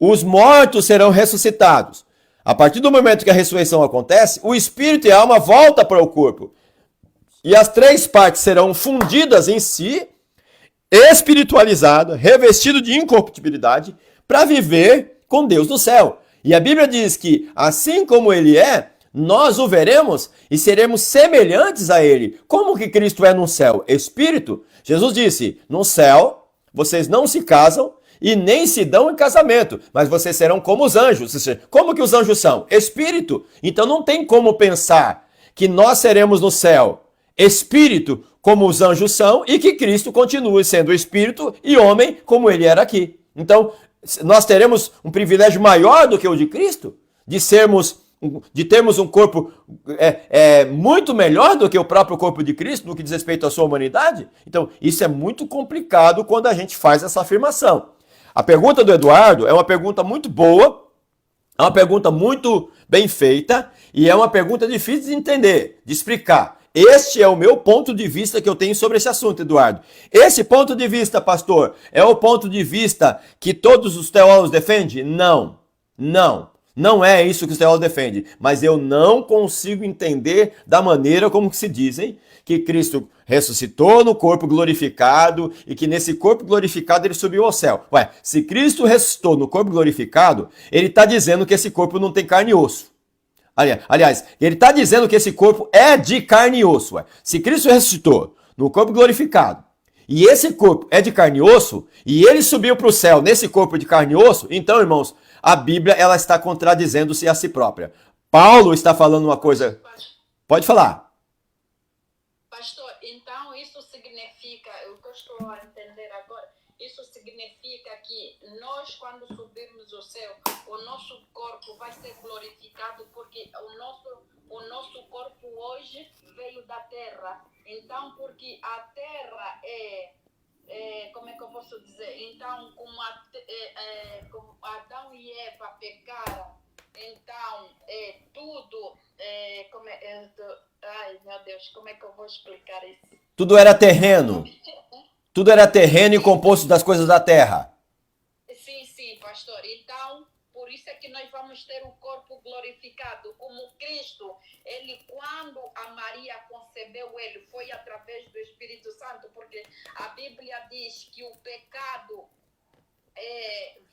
Os mortos serão ressuscitados. A partir do momento que a ressurreição acontece, o espírito e a alma voltam para o corpo. E as três partes serão fundidas em si, espiritualizado, revestido de incorruptibilidade, para viver com Deus no céu. E a Bíblia diz que, assim como ele é, nós o veremos e seremos semelhantes a ele. Como que Cristo é no céu? Espírito. Jesus disse, no céu, vocês não se casam e nem se dão em casamento, mas vocês serão como os anjos. Como que os anjos são? Espírito. Então não tem como pensar que nós seremos no céu espírito como os anjos são e que Cristo continue sendo espírito e homem como ele era aqui. Então, nós teremos um privilégio maior do que o de Cristo, de termos um corpo muito melhor do que o próprio corpo de Cristo no que diz respeito à sua humanidade. Então, isso é muito complicado quando a gente faz essa afirmação. A pergunta do Eduardo é uma pergunta muito boa, é uma pergunta muito bem feita e é uma pergunta difícil de entender, de explicar. Este é o meu ponto de vista que eu tenho sobre esse assunto, Eduardo. Esse ponto de vista, pastor, é o ponto de vista que todos os teólogos defendem? Não. Não é isso que os teólogos defendem. Mas eu não consigo entender da maneira como que se dizem que Cristo ressuscitou no corpo glorificado e que nesse corpo glorificado ele subiu ao céu. Ué, se Cristo ressuscitou no corpo glorificado, ele está dizendo que esse corpo não tem carne e osso. Aliás, ele está dizendo que esse corpo é de carne e osso. Ué. Se Cristo ressuscitou no corpo glorificado e esse corpo é de carne e osso e ele subiu para o céu nesse corpo de carne e osso, então, irmãos, a Bíblia ela está contradizendo-se a si própria. Paulo está falando uma coisa... Pode falar. Pastor, então isso significa, o que eu estou a entender agora, isso significa que nós, quando subirmos ao céu, o nosso corpo vai ser glorificado, porque o nosso corpo hoje veio da terra. Então, porque a terra como é que eu posso dizer? Então, como Adão e Eva pecaram, então, tudo, ai meu Deus, como é que eu vou explicar isso? Tudo era terreno. Tudo era terreno e composto das coisas da terra. Sim, pastor. Então, por isso é que nós vamos ter um corpo glorificado. Como Cristo, ele, quando a Maria concebeu ele, foi através do Espírito Santo, porque a Bíblia diz que o pecado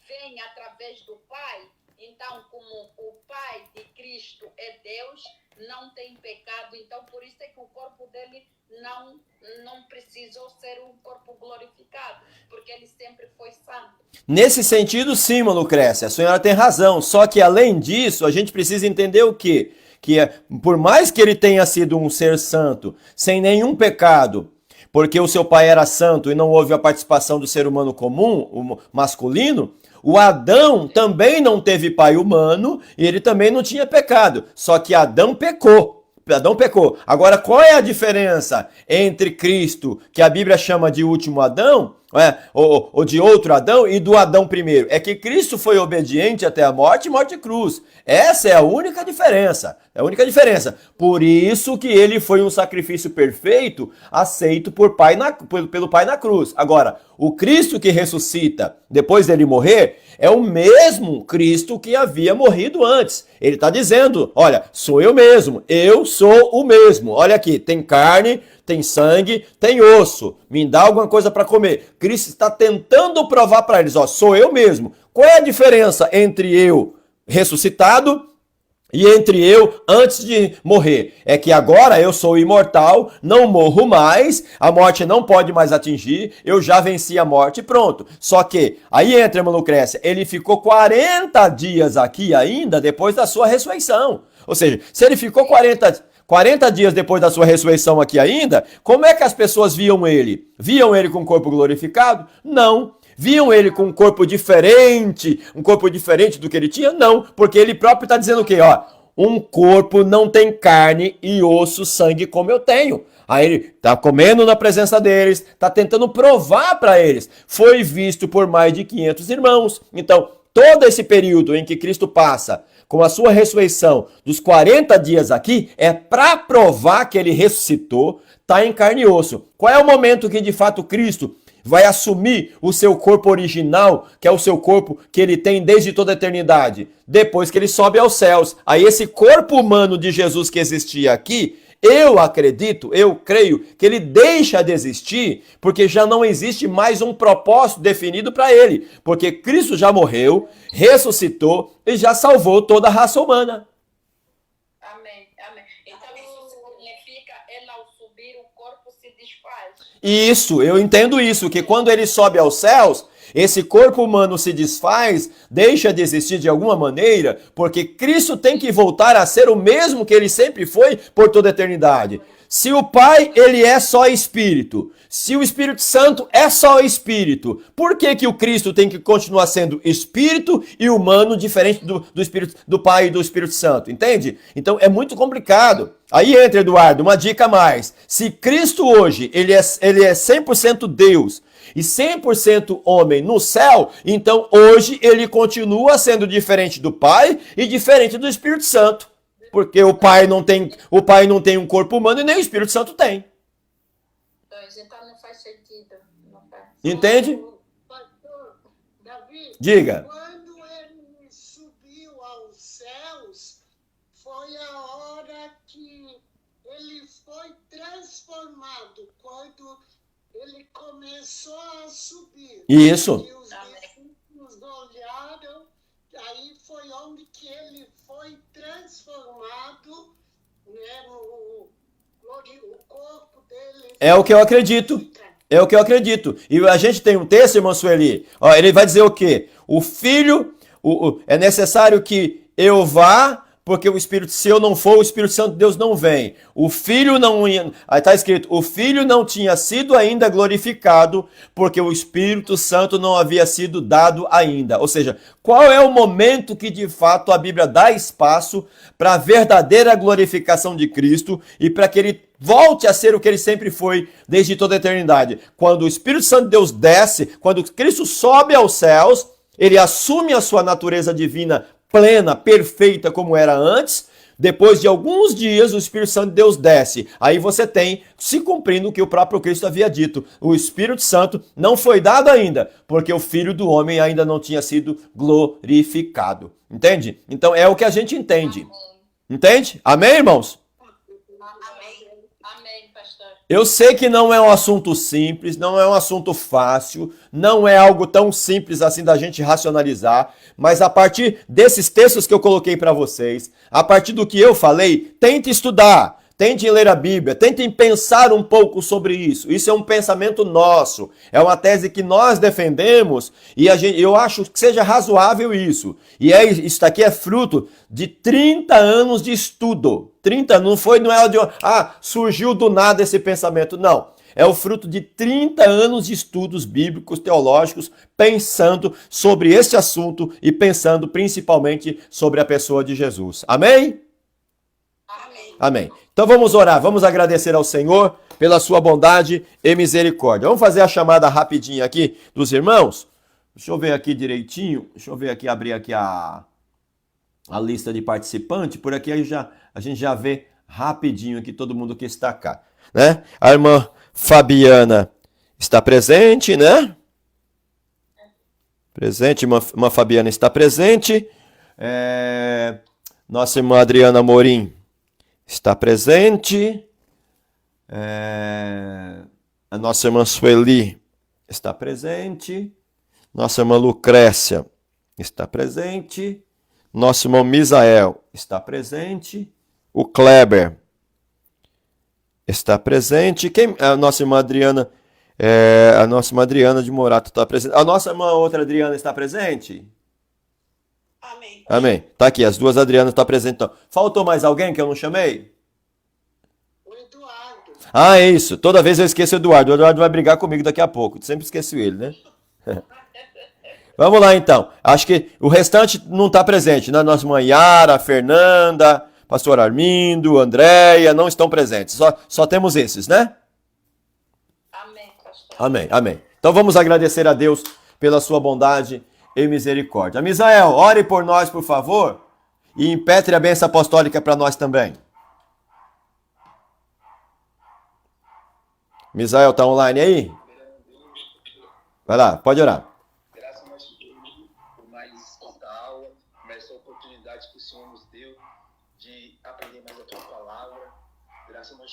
vem através do Pai. Então, como o Pai de Cristo é Deus, não tem pecado. Então, por isso é que o corpo dele não precisou ser um corpo glorificado, porque ele sempre foi santo. Nesse sentido, sim, Lucrécia, a senhora tem razão. Só que, além disso, a gente precisa entender o quê? Por mais que ele tenha sido um ser santo, sem nenhum pecado, porque o seu pai era santo e não houve a participação do ser humano comum, o masculino, o Adão também não teve pai humano e ele também não tinha pecado. Só que Adão pecou. Agora, qual é a diferença entre Cristo, que a Bíblia chama de último Adão, ou de outro Adão, e do Adão primeiro? É que Cristo foi obediente até a morte e morte de cruz. Essa é a única diferença. Por isso que ele foi um sacrifício perfeito, aceito pelo Pai na cruz. Agora, o Cristo que ressuscita depois dele morrer é o mesmo Cristo que havia morrido antes. Ele está dizendo, olha, sou eu mesmo, eu sou o mesmo. Olha aqui, tem carne, tem sangue, tem osso. Me dá alguma coisa para comer. Cristo está tentando provar para eles, sou eu mesmo. Qual é a diferença entre eu ressuscitado e entre eu antes de morrer? É que agora eu sou imortal, não morro mais, a morte não pode mais atingir, eu já venci a morte, pronto. Só que, aí entra, irmã Lucrécia, ele ficou 40 dias aqui ainda depois da sua ressurreição. Ou seja, se ele ficou 40 dias depois da sua ressurreição aqui ainda, como é que as pessoas viam ele? Viam ele com o corpo glorificado? Não. Viam ele com um corpo diferente do que ele tinha? Não, porque ele próprio está dizendo o quê? Ó, um corpo não tem carne e osso, sangue como eu tenho. Aí ele está comendo na presença deles, está tentando provar para eles. Foi visto por mais de 500 irmãos. Então, todo esse período em que Cristo passa com a sua ressurreição dos 40 dias aqui é para provar que ele ressuscitou, está em carne e osso. Qual é o momento que de fato Cristo vai assumir o seu corpo original, que é o seu corpo que ele tem desde toda a eternidade? Depois que ele sobe aos céus. Aí esse corpo humano de Jesus que existia aqui, eu acredito, eu creio que ele deixa de existir porque já não existe mais um propósito definido para ele. Porque Cristo já morreu, ressuscitou e já salvou toda a raça humana. Amém, amém. Então isso significa, ele ao subir, o corpo se desfaz. Isso, eu entendo isso, que quando ele sobe aos céus, esse corpo humano se desfaz, deixa de existir de alguma maneira, porque Cristo tem que voltar a ser o mesmo que ele sempre foi por toda a eternidade. Se o Pai, ele é só Espírito, se o Espírito Santo é só Espírito, por que que o Cristo tem que continuar sendo Espírito e humano, diferente do Espírito, do Pai e do Espírito Santo, entende? Então é muito complicado. Aí entra, Eduardo, uma dica a mais. Se Cristo hoje, ele é 100% Deus e 100% homem no céu, então hoje ele continua sendo diferente do Pai e diferente do Espírito Santo. Porque o Pai não tem um corpo humano e nem o Espírito Santo tem. Então não faz sentido. Não faz. Entende? Pastor Davi, Diga. quando ele subiu aos céus, foi a hora que ele foi transformado, quando ele começou a subir. Isso. E os discípulos olharam, aí foi onde que ele foi transformado, né, o corpo dele. É o que eu acredito. É o que eu acredito. E a gente tem um texto, irmão Sueli, ó, ele vai dizer o quê? O Filho, é necessário que eu vá, porque o Espírito, se eu não for, o Espírito Santo de Deus não vem. O Filho não ia, aí está escrito, o Filho não tinha sido ainda glorificado, porque o Espírito Santo não havia sido dado ainda. Ou seja, qual é o momento que de fato a Bíblia dá espaço para a verdadeira glorificação de Cristo e para que ele volte a ser o que ele sempre foi desde toda a eternidade? Quando o Espírito Santo de Deus desce, quando Cristo sobe aos céus, ele assume a sua natureza divina plena, perfeita como era antes. Depois de alguns dias, o Espírito Santo de Deus desce. Aí você tem, se cumprindo o que o próprio Cristo havia dito, o Espírito Santo não foi dado ainda, porque o Filho do Homem ainda não tinha sido glorificado. Entende? Então é o que a gente entende. Entende? Amém, irmãos? Amém, pastor. Eu sei que não é um assunto simples, não é um assunto fácil, não é algo tão simples assim da gente racionalizar, mas a partir desses textos que eu coloquei para vocês, a partir do que eu falei, tente estudar, tente ler a Bíblia, tentem pensar um pouco sobre isso. Isso é um pensamento nosso, é uma tese que nós defendemos e eu acho que seja razoável isso. E isso aqui é fruto de 30 anos de estudo. 30 não é de surgiu do nada esse pensamento, não. É o fruto de 30 anos de estudos bíblicos, teológicos, pensando sobre esse assunto e pensando principalmente sobre a pessoa de Jesus. Amém? Amém. Amém. Então vamos orar, vamos agradecer ao Senhor pela sua bondade e misericórdia. Vamos fazer a chamada rapidinha aqui dos irmãos? Deixa eu ver aqui direitinho, abrir aqui a lista de participantes. Por aqui a gente já vê rapidinho aqui todo mundo que está cá, né? A irmã Fabiana está presente, né? Presente, irmã Fabiana está presente. Nossa irmã Adriana Morim está presente. A nossa irmã Sueli está presente. Nossa irmã Lucrécia está presente. Nosso irmão Misael está presente. O Kleber está presente. A nossa irmã Adriana, a nossa irmã Adriana de Morato está presente. A nossa irmã outra Adriana está presente? Amém. Amém. Tá aqui, as duas Adrianas estão presentes. Então. Faltou mais alguém que eu não chamei? O Eduardo. Ah, é isso. Toda vez eu esqueço o Eduardo. O Eduardo vai brigar comigo daqui a pouco. Sempre esqueço ele, né? Vamos lá então. Acho que o restante não está presente, né? Nossa mãe Yara, Fernanda, pastor Armindo, Andréia, não estão presentes. Só temos esses, né? Amém, pastor. Amém, amém. Então vamos agradecer a Deus pela sua bondade e misericórdia. Misael, ore por nós, por favor, e impetre a bênção apostólica para nós também. Misael, está online aí? Vai lá, pode orar.